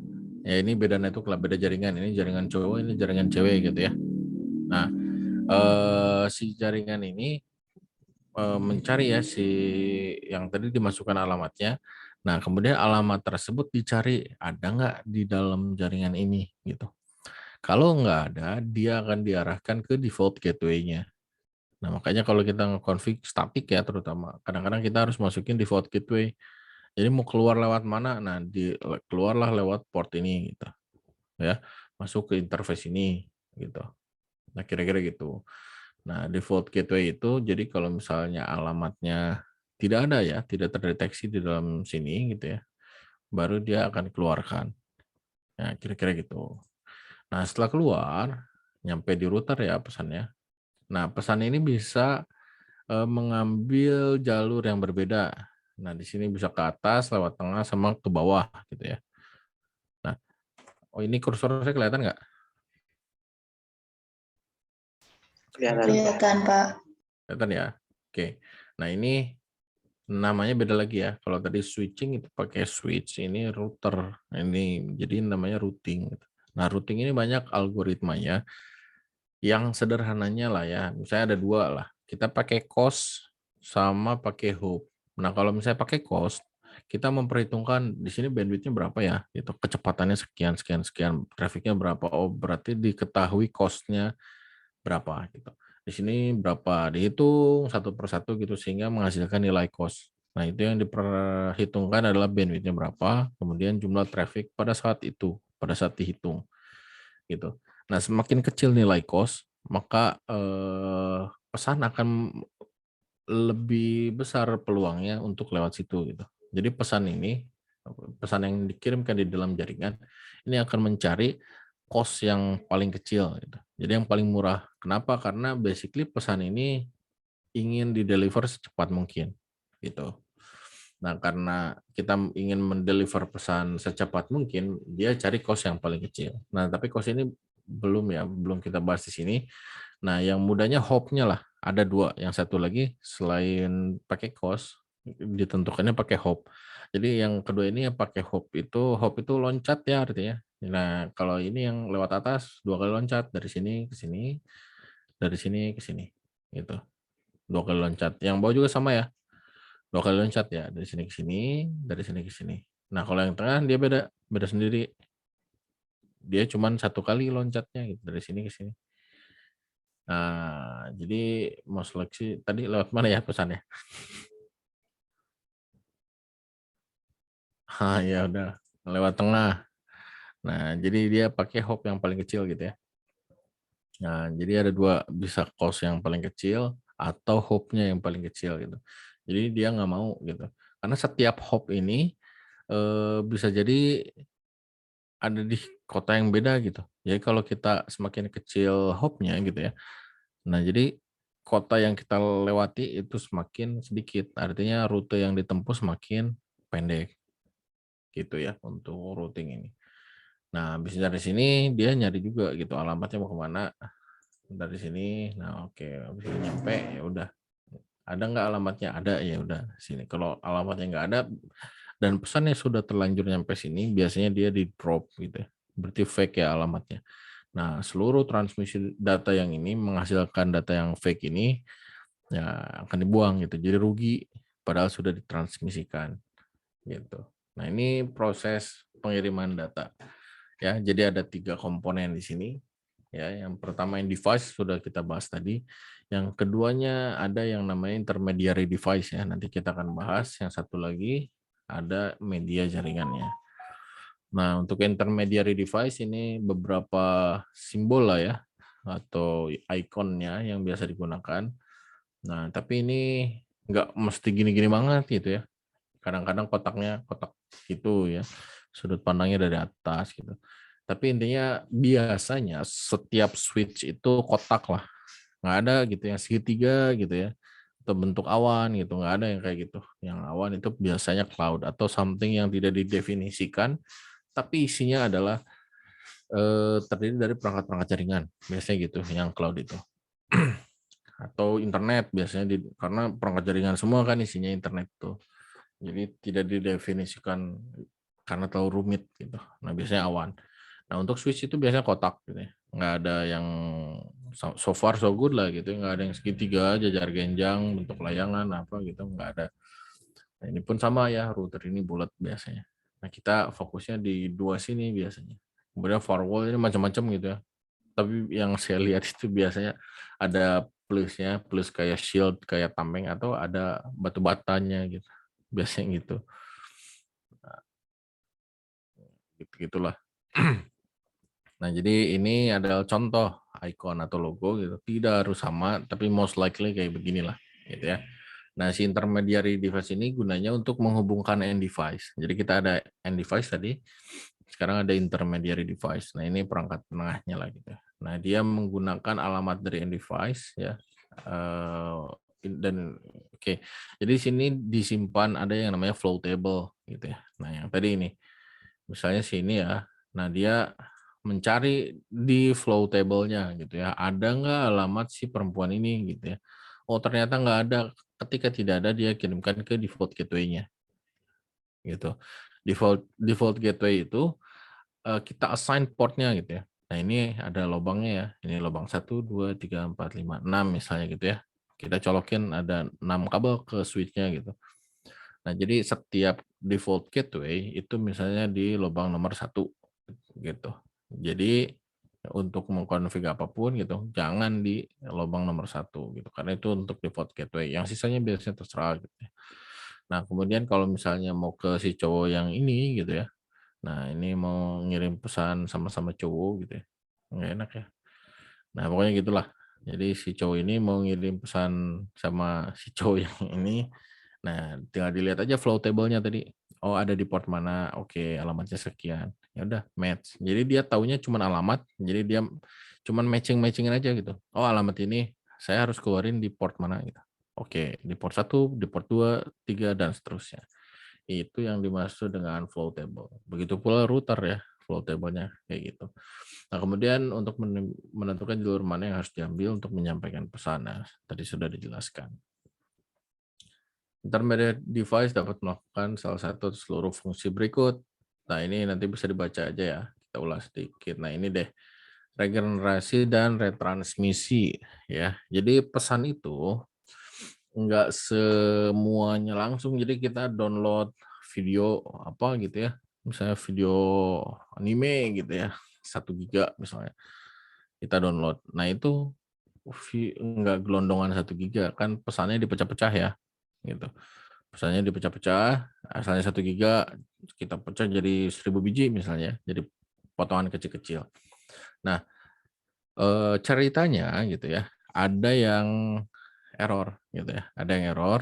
S1: Ya ini beda network lah, beda jaringan. Ini jaringan cowok, ini jaringan cewek gitu ya. Nah, si jaringan ini mencari ya si yang tadi dimasukkan alamatnya. Nah, kemudian alamat tersebut dicari ada nggak di dalam jaringan ini gitu. Kalau nggak ada, dia akan diarahkan ke default gateway-nya. Nah, makanya kalau kita nge-config static ya terutama, kadang-kadang kita harus masukin default gateway. Jadi mau keluar lewat mana? Nah, keluarlah lewat port ini gitu. Ya, masuk ke interface ini gitu. Nah, kira-kira gitu. Nah, default gateway itu jadi kalau misalnya alamatnya tidak ada ya, tidak terdeteksi di dalam sini gitu ya, baru dia akan keluarkan. Nah, kira-kira gitu. Nah, setelah keluar, nyampe di router ya pesannya. Nah, pesan ini bisa mengambil jalur yang berbeda. Nah, di sini bisa ke atas, lewat tengah, sama ke bawah gitu ya. Nah, oh ini kursor saya kelihatan nggak?
S8: Kelihatan, Pak.
S1: Kelihatan ya? Oke. Nah, ini namanya beda lagi ya. Kalau tadi switching itu pakai switch, ini router. Ini jadi namanya routing. Nah, routing ini banyak algoritmanya. Yang sederhananya lah ya, misalnya ada dua lah. Kita pakai cost sama pakai hope. Nah, kalau misalnya pakai cost, kita memperhitungkan di sini bandwidth-nya berapa ya, gitu. Kecepatannya sekian, sekian, sekian, trafficnya berapa. Oh, berarti diketahui cost-nya berapa gitu. Di sini berapa dihitung satu persatu gitu sehingga menghasilkan nilai cost. Nah, itu yang diperhitungkan adalah bandwidth-nya berapa, kemudian jumlah traffic pada saat itu, pada saat dihitung gitu. Nah, semakin kecil nilai cost, maka pesan akan lebih besar peluangnya untuk lewat situ gitu. Jadi pesan yang dikirimkan di dalam jaringan ini akan mencari cost yang paling kecil gitu. Jadi yang paling murah. Kenapa? Karena basically pesan ini ingin dideliver secepat mungkin gitu. Nah, karena kita ingin mendeliver pesan secepat mungkin, dia cari cost yang paling kecil. Nah, tapi cost ini belum kita bahas di sini. Nah, yang mudahnya hop-nya lah. Ada dua. Yang satu lagi selain pakai cost, ditentukannya pakai hop. Jadi yang kedua ini yang pakai hop itu loncat ya artinya. Nah, kalau ini yang lewat atas 2 kali loncat dari sini ke sini, dari sini ke sini gitu. 2 kali loncat. Yang bawah juga sama ya. 2 kali loncat ya, dari sini ke sini, dari sini ke sini. Nah, kalau yang tengah dia beda sendiri. Dia cuma 1 kali loncatnya gitu, dari sini ke sini. Nah, jadi mau seleksi tadi lewat mana ya pesannya? Ya udah, lewat tengah. Nah, jadi dia pakai hop yang paling kecil gitu ya. Nah, jadi ada dua, bisa cost yang paling kecil atau hop-nya yang paling kecil gitu. Jadi dia nggak mau gitu. Karena setiap hop ini bisa jadi ada di kota yang beda gitu. Jadi kalau kita semakin kecil hop-nya gitu ya. Nah, jadi kota yang kita lewati itu semakin sedikit. Artinya rute yang ditempuh semakin pendek. Gitu ya untuk routing ini. Nah, habis dari sini dia nyari juga gitu alamatnya mau kemana. Dari sini. Nah, oke, habis ini nyampe ya udah. Ada nggak alamatnya? Ada, ya udah sini. Kalau alamatnya nggak ada dan pesannya sudah terlanjur nyampe sini, biasanya dia di drop gitu ya. Berarti fake ya alamatnya. Nah, seluruh transmisi data yang ini menghasilkan data yang fake ini ya akan dibuang gitu. Jadi rugi padahal sudah ditransmisikan gitu. Nah, ini proses pengiriman data. Ya, jadi ada 3 komponen di sini. Ya, yang pertama yang device sudah kita bahas tadi. Yang keduanya ada yang namanya intermediary device ya. Nanti kita akan bahas. Yang satu lagi ada media jaringannya. Nah, untuk intermediary device ini beberapa simbol lah ya atau ikonnya yang biasa digunakan. Nah, tapi ini nggak mesti gini-gini banget gitu ya. Kadang-kadang kotaknya kotak gitu ya. Sudut pandangnya dari atas gitu. Tapi intinya biasanya setiap switch itu kotak lah. Nggak ada gitu yang segitiga gitu ya. terbentuk awan gitu, nggak ada yang kayak gitu. Yang awan itu biasanya cloud atau something yang tidak didefinisikan, tapi isinya adalah terdiri dari perangkat-perangkat jaringan, biasanya gitu, yang cloud itu. Atau internet biasanya karena perangkat jaringan semua kan isinya internet itu. Jadi tidak didefinisikan karena terlalu rumit gitu. Nah biasanya awan. Nah untuk switch itu biasanya kotak gitu ya. Nggak ada yang so far so good lah gitu. Nggak ada yang segitiga, jajar genjang, bentuk layangan apa gitu. Nggak ada. Nah ini pun sama ya, router ini bulat biasanya. Nah kita fokusnya di dua sini biasanya. Kemudian firewall ini macam-macam gitu ya. Tapi yang saya lihat itu biasanya ada plusnya, plus kayak shield, kayak tameng, atau ada batu batanya gitu. Biasanya gitu. Nah, gitulah. Nah, jadi ini adalah contoh icon atau logo gitu. Tidak harus sama, tapi most likely kayak beginilah gitu ya. Nah, si intermediary device ini gunanya untuk menghubungkan end device. Jadi kita ada end device tadi, sekarang ada intermediary device. Nah, ini perangkat tengahnya lah gitu. Nah, dia menggunakan alamat dari end device ya. Dan oke. Jadi di sini disimpan ada yang namanya flow table gitu ya. Nah, yang tadi ini. Misalnya sini ya. Nah, dia mencari di flow table-nya gitu ya. Ada nggak alamat si perempuan ini gitu ya. Oh, ternyata nggak ada. Ketika tidak ada, dia kirimkan ke default gateway-nya. Gitu. Default gateway itu kita assign port-nya gitu ya. Nah, ini ada lubangnya ya. Ini lubang 1, 2, 3, 4, 5, 6 misalnya gitu ya. Kita colokin ada 6 kabel ke switch-nya gitu. Nah, jadi setiap default gateway itu misalnya di lubang nomor 1 gitu. Jadi untuk mengkonfig apapun gitu, jangan di lubang nomor 1 gitu, karena itu untuk default gateway. Yang sisanya biasanya terserah gitu ya. Nah, kemudian kalau misalnya mau ke si cowok yang ini gitu ya. Nah, ini mau ngirim pesan sama-sama cowok gitu ya. Nggak enak ya. Nah, pokoknya gitulah. Jadi si cowok ini mau ngirim pesan sama si cowok yang ini. Nah, tinggal dilihat aja flow table-nya tadi. Oh, ada di port mana? Oke, alamatnya sekian. Ya udah, match. Jadi dia taunya cuma alamat, jadi dia cuma matching-matchingin aja gitu. Oh, alamat ini saya harus keluarin di port mana gitu. Oke, di port 1, di port 2, 3 dan seterusnya. Itu yang dimaksud dengan flow table. Begitu pula router ya, flow table-nya kayak gitu. Nah, kemudian untuk menentukan jalur mana yang harus diambil untuk menyampaikan pesan. Nah, tadi sudah dijelaskan. Intermediate device dapat melakukan salah satu seluruh fungsi berikut. Nah, ini nanti bisa dibaca aja ya. Kita ulas sedikit. Nah, ini deh. Regenerasi dan retransmisi ya. Jadi pesan itu enggak semuanya langsung. Jadi kita download video apa gitu ya. Misalnya video anime gitu ya. 1 giga misalnya. Kita download. Nah, itu enggak gelondongan 1 giga. Kan pesannya dipecah-pecah ya. Gitu. Pesannya dipecah-pecah, asalnya 1 giga kita pecah jadi 1000 biji misalnya, jadi potongan kecil-kecil. Nah, ceritanya gitu ya, ada yang error gitu ya, ada yang error,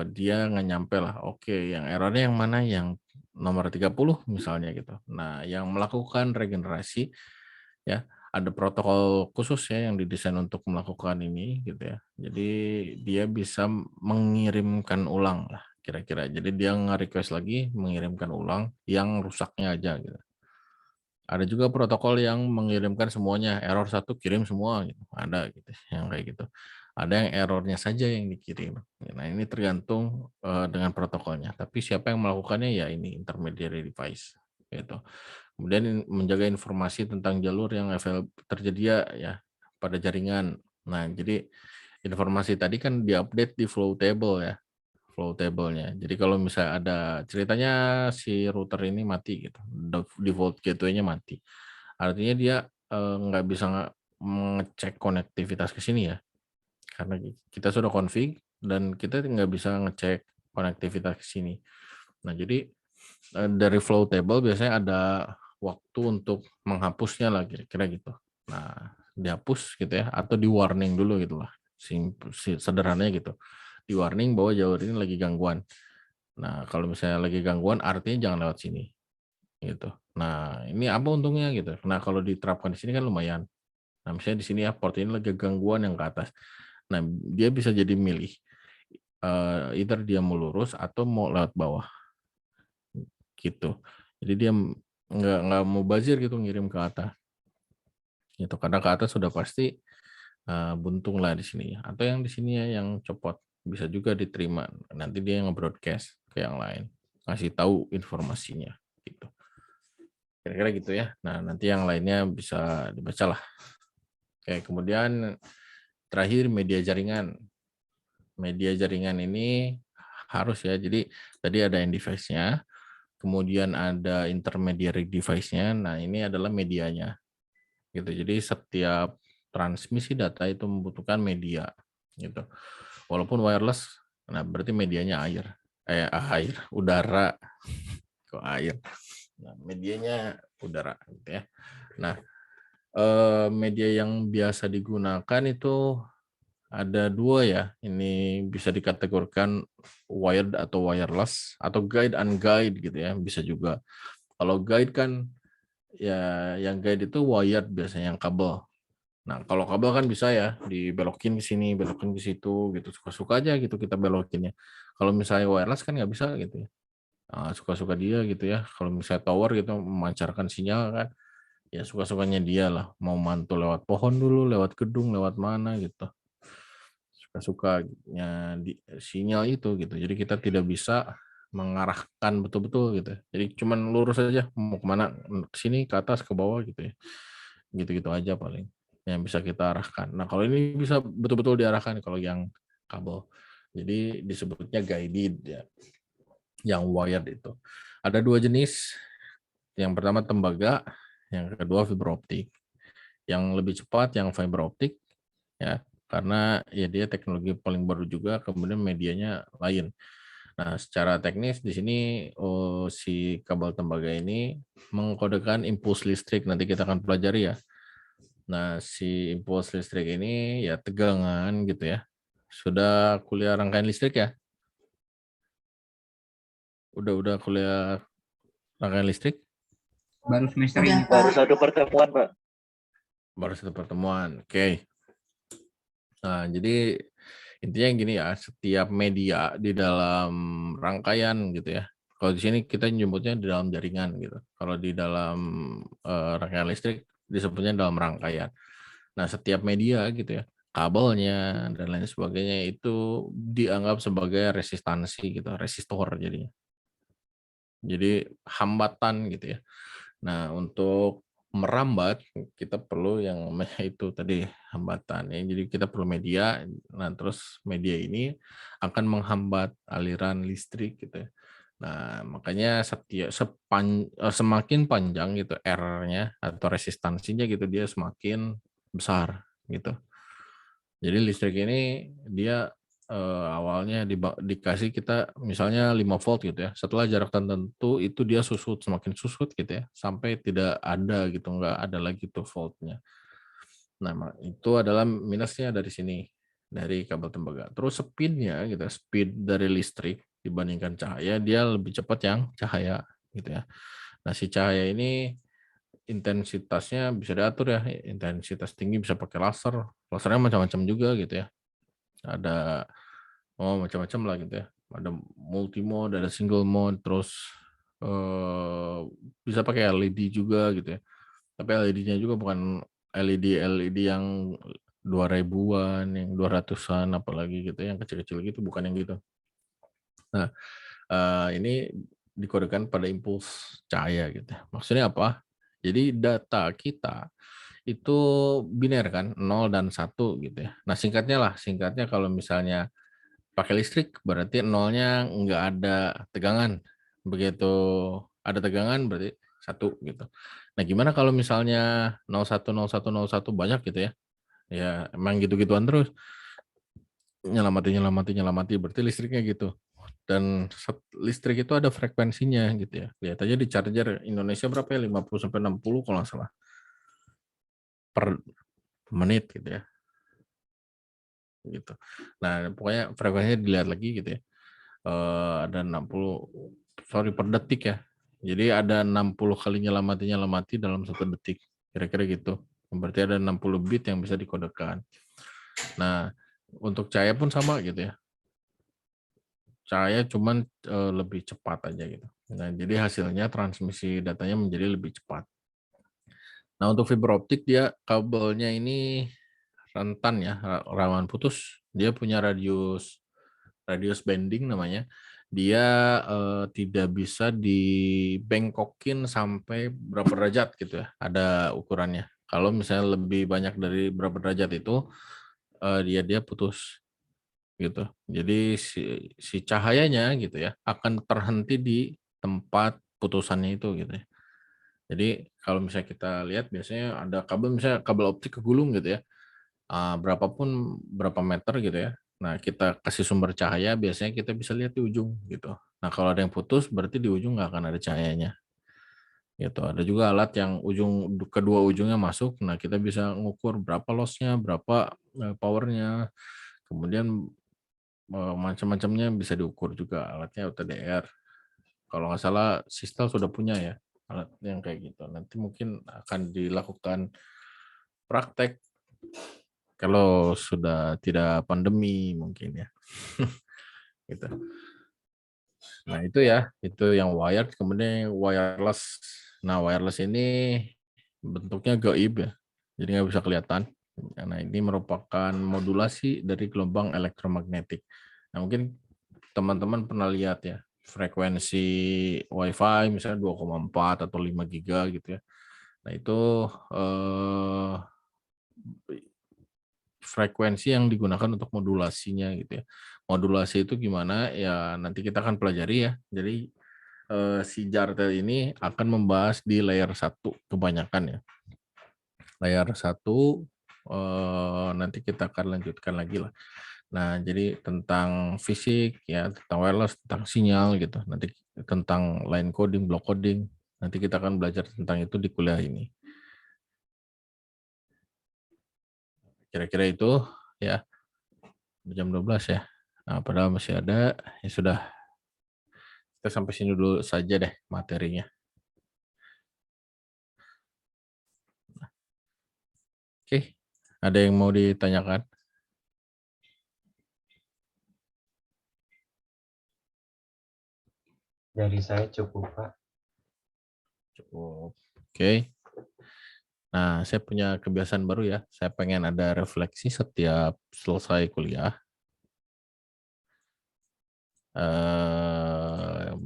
S1: dia nggak nyampe lah. Oke, yang errornya yang mana? Yang nomor 30 misalnya gitu. Nah, yang melakukan regenerasi ya, ada protokol khusus ya yang didesain untuk melakukan ini gitu ya. Jadi dia bisa mengirimkan ulang lah kira-kira. Jadi dia nge-request lagi mengirimkan ulang yang rusaknya aja gitu. Ada juga protokol yang mengirimkan semuanya, error 1 kirim semua gitu. Ada gitu yang kayak gitu. Ada yang errornya saja yang dikirim. Nah, ini tergantung dengan protokolnya. Tapi siapa yang melakukannya ya ini intermediary device gitu. Kemudian menjaga informasi tentang jalur yang tersedia ya pada jaringan. Nah, jadi informasi tadi kan diupdate di flow table ya, flow table-nya. Jadi kalau misalnya ada ceritanya si router ini mati gitu, default gateway-nya mati. Artinya dia nggak bisa ngecek konektivitas ke sini ya, karena kita sudah config dan kita nggak bisa ngecek konektivitas ke sini. Nah, jadi dari flow table biasanya ada waktu untuk menghapusnya lah kira-kira gitu. Nah, dihapus gitu ya, atau di warning dulu gitu lah. Sederhananya gitu. Di warning bahwa jalur ini lagi gangguan. Nah, kalau misalnya lagi gangguan artinya jangan lewat sini. Gitu. Nah, ini apa untungnya gitu. Nah, kalau diterapkan di sini kan lumayan. Nah, misalnya di sini ya port ini lagi gangguan yang ke atas. Nah, dia bisa jadi milih either dia mau lurus atau mau lewat bawah gitu. Jadi dia nggak mau bazir gitu ngirim ke atas. Gitu. Karena ke atas sudah pasti buntung lah di sini. Atau yang di sini ya yang copot bisa juga diterima. Nanti dia nge-broadcast ke yang lain, ngasih tahu informasinya gitu. Kira-kira gitu ya. Nah, nanti yang lainnya bisa dibaca lah. Oke, kemudian terakhir media jaringan. Media jaringan ini harus ya. Jadi tadi ada end device-nya, kemudian ada intermediary device-nya. Nah, ini adalah medianya. Gitu. Jadi setiap transmisi data itu membutuhkan media gitu. Walaupun wireless, nah berarti medianya air. Udara. Kok air? Nah, medianya udara gitu ya. Nah, media yang biasa digunakan itu ada 2 ya. Ini bisa dikategorikan wired atau wireless atau guide unguide gitu ya, bisa juga. Kalau guide kan ya yang guide itu wired biasanya yang kabel. Nah, kalau kabel kan bisa ya dibelokin ke sini, belokin ke situ gitu. Suka-suka aja gitu kita belokinnya. Kalau misalnya wireless kan nggak bisa gitu ya. Suka-suka dia gitu ya. Kalau misalnya tower gitu memancarkan sinyal kan, ya suka-sukanya dia lah. Mau mantul lewat pohon dulu, lewat gedung, lewat mana gitu. Suka-sukanya sinyal itu gitu. Jadi kita tidak bisa mengarahkan betul-betul gitu. Jadi cuman lurus aja mau kemana, ke sini, ke atas, ke bawah gitu ya. Gitu-gitu aja paling yang bisa kita arahkan. Nah, kalau ini bisa betul-betul diarahkan kalau yang kabel. Jadi disebutnya guided ya. Yang wired itu. Ada 2 jenis. Yang pertama tembaga, yang kedua fiber optik. Yang lebih cepat yang fiber optik ya, karena ya dia teknologi paling baru juga, kemudian medianya lain. Nah, secara teknis di sini si kabel tembaga ini mengkodekan impuls listrik, nanti kita akan pelajari ya. Nah, si impuls listrik ini ya tegangan gitu ya. Sudah kuliah rangkaian listrik ya? Udah kuliah rangkaian listrik?
S7: Baru semester ini.
S8: Baru 1 pertemuan, Pak.
S1: Baru 1 pertemuan. Oke. Nah, jadi intinya gini ya, setiap media di dalam rangkaian gitu ya. Kalau di sini kita nyebutnya di dalam jaringan gitu. Kalau di dalam rangkaian listrik disebutnya dalam rangkaian. Nah, setiap media gitu ya, kabelnya dan lain sebagainya itu dianggap sebagai resistansi gitu, resistor jadinya. Jadi hambatan gitu ya. Nah, untuk merambat kita perlu yang namanya itu tadi hambatan ya. Jadi kita perlu media. Nah, terus media ini akan menghambat aliran listrik gitu ya. Nah, makanya semakin panjang gitu R-nya atau resistansinya gitu dia semakin besar gitu. Jadi listrik ini dia awalnya dikasih kita misalnya 5 volt gitu ya. Setelah jarak tertentu itu dia semakin susut gitu ya, sampai tidak ada gitu, nggak ada lagi tuh voltnya. Nah, itu adalah minusnya dari sini, dari kabel tembaga. Terus speed-nya gitu, speed dari listrik dibandingkan cahaya, dia lebih cepat yang cahaya gitu ya. Nah, si cahaya ini intensitasnya bisa diatur ya, intensitas tinggi bisa pakai laser. Lasernya macam-macam juga gitu ya. Ada macam-macam lah gitu ya. Ada multi mode, ada single mode, terus bisa pakai LED juga gitu ya. Tapi LED-nya juga bukan LED yang 2000-an, yang 200-an apalagi gitu, yang kecil-kecil gitu, bukan yang gitu. Nah, ini dikodekan pada impuls cahaya gitu. Maksudnya apa? Jadi data kita itu biner kan, 0 dan 1 gitu ya. Nah, singkatnya kalau misalnya pakai listrik berarti nolnya nggak ada tegangan. Begitu ada tegangan berarti 1 gitu. Nah, gimana kalau misalnya 01, 01, 01 banyak gitu ya. Ya emang gitu-gituan terus. Nyelamati berarti listriknya gitu. Dan listrik itu ada frekuensinya gitu ya. Lihat aja di charger Indonesia berapa ya? 50 sampai 60 kalau nggak salah. Per menit gitu ya. Gitu. Nah, pokoknya frekuensinya dilihat lagi gitu ya. Ada 60 per detik ya. Jadi ada 60 kali nyelamati dalam 1 detik. Kira-kira gitu. Berarti ada 60 bit yang bisa dikodekan. Nah, Untuk cahaya pun sama gitu ya. Cahaya cuman lebih cepat aja gitu. Nah, jadi hasilnya transmisi datanya menjadi lebih cepat. Nah, untuk fiber optik dia kabelnya ini rentan ya, rawan putus. Dia punya radius bending namanya. Dia tidak bisa dibengkokin sampai berapa derajat gitu ya. Ada ukurannya. Kalau misalnya lebih banyak dari berapa derajat itu dia putus gitu. Jadi si cahayanya gitu ya akan terhenti di tempat putusannya itu gitu ya. Jadi kalau misalnya kita lihat biasanya ada kabel, misalnya kabel optik kegulung gitu ya, berapapun berapa meter gitu ya. Nah, kita kasih sumber cahaya biasanya kita bisa lihat di ujung gitu. Nah, kalau ada yang putus berarti di ujung nggak akan ada cahayanya gitu. Ada juga alat yang kedua ujungnya masuk. Nah, kita bisa ngukur berapa lossnya, berapa powernya, kemudian macam-macamnya bisa diukur juga. Alatnya UTDR. Kalau nggak salah Sistel sudah punya ya alat yang kayak gitu. Nanti mungkin akan dilakukan praktek kalau sudah tidak pandemi mungkin ya. Gitu. Nah itu ya, itu yang wired, kemudian yang wireless. Nah wireless ini bentuknya gaib ya, jadi nggak bisa kelihatan. Nah ini merupakan modulasi dari gelombang elektromagnetik. Nah mungkin teman-teman pernah lihat ya, frekuensi WiFi misalnya 2,4 atau 5 giga gitu ya. Nah itu frekuensi yang digunakan untuk modulasinya gitu ya. Modulasi itu gimana ya nanti kita akan pelajari ya. Jadi si Jartel ini akan membahas di layer 1 kebanyakan ya. Layer 1 nanti kita akan lanjutkan lagi lah. Nah, jadi tentang fisik ya, tentang wireless, tentang sinyal gitu. Nanti tentang line coding, block coding. Nanti kita akan belajar tentang itu di kuliah ini. Kira-kira itu ya. Jam 12 ya. Nah, padahal masih ada. Ya sudah. Kita sampai sini dulu saja deh materinya. Oke. Ada yang mau ditanyakan?
S5: Dari saya cukup, Pak.
S1: Cukup. Oke. Nah, saya punya kebiasaan baru ya. Saya pengen ada refleksi setiap selesai kuliah.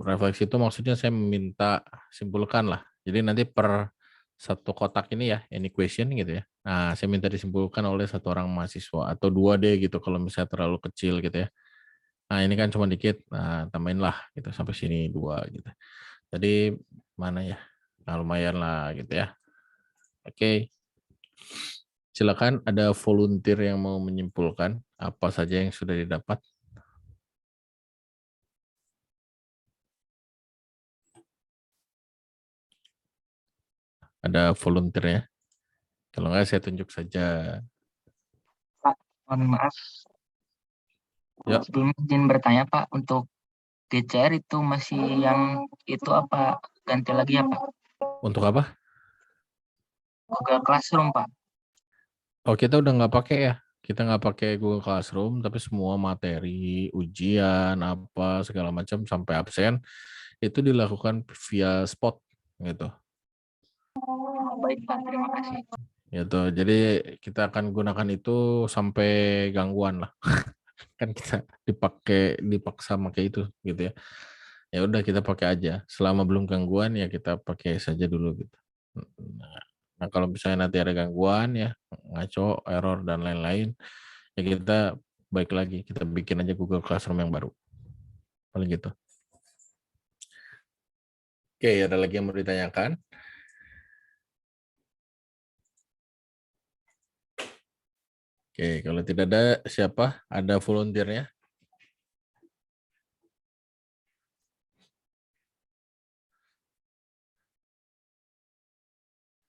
S1: Refleksi itu maksudnya saya meminta simpulkan lah. Jadi nanti per satu kotak ini ya, any question gitu ya. Nah, saya minta disimpulkan oleh satu orang mahasiswa atau 2D gitu kalau misalnya terlalu kecil gitu ya. Nah, ini kan cuma dikit. Nah, tambahin lah gitu sampai sini 2 gitu. Jadi mana ya? Nah, lumayan lah gitu ya. Oke. Silakan ada volunteer yang mau menyimpulkan apa saja yang sudah didapat. Ada volunteernya. Kalau enggak saya tunjuk saja.
S7: Pak, mohon maaf.
S1: Ya.
S7: Sebelumnya izin bertanya Pak, untuk GCR itu masih yang itu apa ganti lagi ya Pak?
S1: Untuk apa?
S7: Google Classroom Pak.
S1: Oh, kita udah nggak pakai ya. Kita nggak pakai Google Classroom, tapi semua materi, ujian, apa segala macam sampai absen itu dilakukan via Spot gitu.
S7: Baik Pak, terima kasih.
S1: Gitu. Jadi kita akan gunakan itu sampai gangguan lah. Kan kita dipaksa pakai itu gitu ya. Ya udah kita pakai aja. Selama belum gangguan ya kita pakai saja dulu gitu. Nah, kalau misalnya nanti ada gangguan ya, ngaco, error dan lain-lain, ya kita baik lagi, kita bikin aja Google Classroom yang baru. Paling gitu. Oke, ada lagi yang mau ditanyakan? Oke, kalau tidak ada siapa? Ada volunteernya?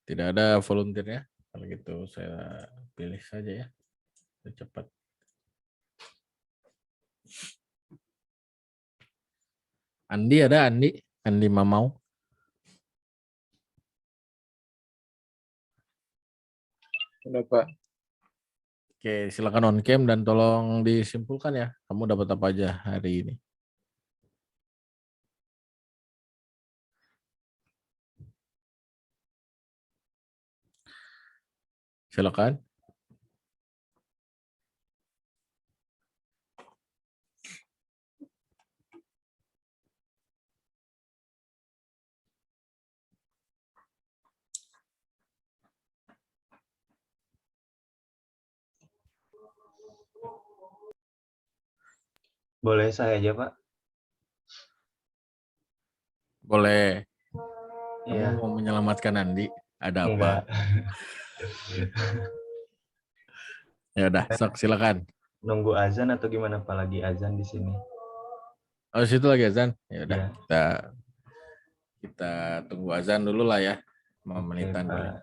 S1: Tidak ada volunteernya? Kalau gitu saya pilih saja ya. Cepat. Andi ada Andi? Andi Mamau?
S9: Ada Pak.
S1: Oke, silakan on cam dan tolong disimpulkan ya. Kamu dapat apa aja hari ini? Silakan.
S5: Boleh saya aja, Pak?
S1: Boleh. Kamu
S5: Iya.
S1: mau menyelamatkan Andi? Ada apa?
S5: Enggak.
S1: Ya udah, sok silakan.
S5: Nunggu azan atau gimana Pak? Lagi azan di sini.
S1: Oh, situ lagi azan. Ya udah,
S5: Iya.
S1: kita tunggu azan dulu lah ya. 5
S5: Oke,
S1: menitan
S5: Pak.
S1: paling.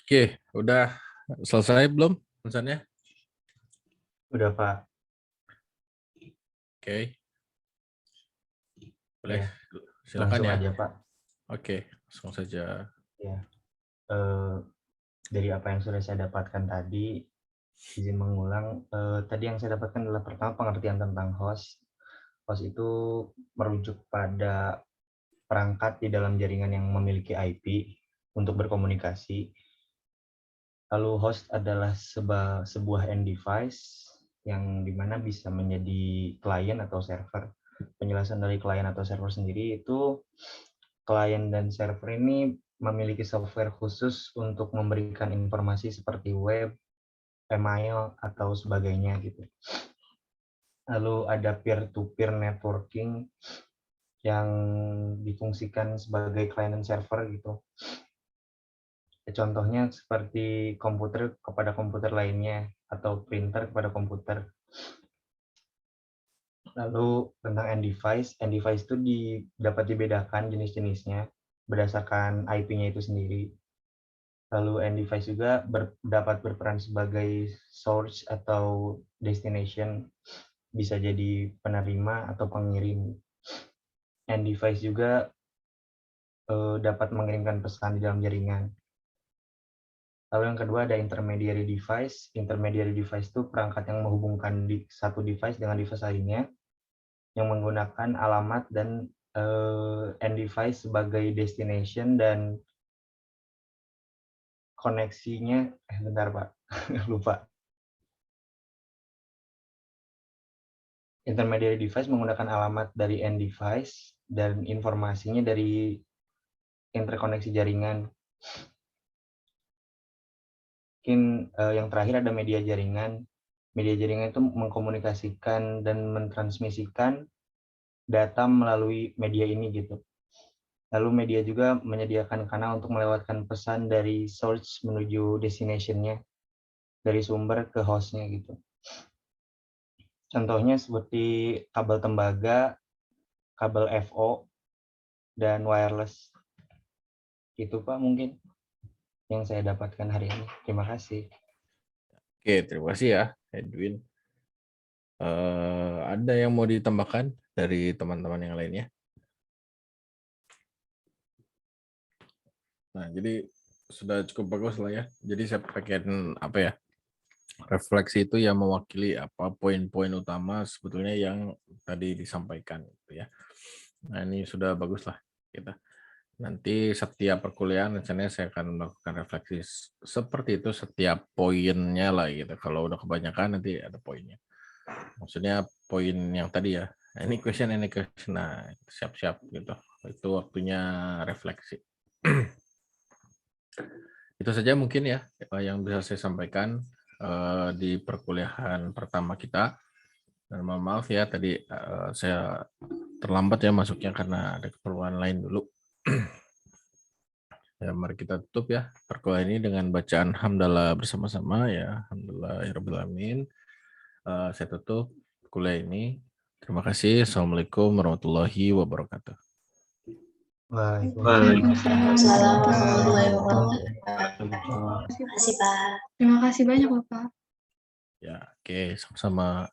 S1: Oke, udah selesai belum pesannya?
S5: Udah Pak.
S1: Oke. Boleh,
S5: Ya,
S1: silakan
S5: langsung
S1: ya.
S5: aja Pak.
S1: Oke, langsung saja.
S5: Ya. Dari apa yang sudah saya dapatkan tadi, izin mengulang. Tadi yang saya dapatkan adalah pertama pengertian tentang host. Host itu merujuk pada perangkat di dalam jaringan yang memiliki IP untuk berkomunikasi. Lalu host adalah sebuah end device yang dimana bisa menjadi klien atau server. Penjelasan dari klien atau server sendiri itu, klien dan server ini memiliki software khusus untuk memberikan informasi seperti web, email, atau sebagainya gitu. Lalu ada peer-to-peer networking yang difungsikan sebagai client dan server gitu. Contohnya seperti komputer kepada komputer lainnya atau printer kepada komputer. Lalu tentang end device itu dapat dibedakan jenis-jenisnya berdasarkan IP-nya itu sendiri. Lalu end device juga dapat berperan sebagai source atau destination, bisa jadi penerima atau pengirim. End device juga dapat mengirimkan pesan di dalam jaringan. Lalu yang kedua ada intermediary device. Intermediary device itu perangkat yang menghubungkan satu device dengan device lainnya yang menggunakan alamat dan end device sebagai destination dan koneksinya, bentar Pak, lupa. Intermediary device menggunakan alamat dari end device dan informasinya dari interkoneksi jaringan. Mungkin yang terakhir ada media jaringan. Media jaringan itu mengkomunikasikan dan mentransmisikan data melalui media ini gitu. Lalu media juga menyediakan kanal untuk melewatkan pesan dari source menuju destination-nya, dari sumber ke host-nya gitu. Contohnya seperti kabel tembaga, kabel FO, dan wireless. Itu Pak mungkin yang saya dapatkan hari ini. Terima kasih.
S1: Oke, terima kasih ya, Edwin. Ada yang mau ditambahkan dari teman-teman yang lainnya? Nah, jadi sudah cukup bagus lah ya. Jadi saya pengen apa ya? Refleksi itu yang mewakili apa poin-poin utama sebetulnya yang tadi disampaikan gitu ya. Nah, ini sudah bagus lah kita. Nanti setiap perkuliahan rencananya saya akan melakukan refleksi seperti itu setiap poinnya lah gitu. Kalau udah kebanyakan nanti ada poinnya. Maksudnya poin yang tadi ya. Ini question. Nah, siap-siap gitu. Itu waktunya refleksi. Itu saja mungkin ya yang bisa saya sampaikan di perkuliahan pertama kita. Dan mohon maaf ya tadi saya terlambat ya masuknya karena ada keperluan lain dulu. Ya, mari kita tutup ya perkuliahan ini dengan bacaan hamdalah bersama-sama ya. Alhamdulillahirabbil alamin. Saya tutup kuliah ini. Terima kasih. Assalamualaikum warahmatullahi wabarakatuh.
S6: Waalaikumsalam warahmatullahi wabarakatuh.
S2: Terima kasih Pak. Terima kasih banyak Bapak.
S1: Ya, oke, sama-sama.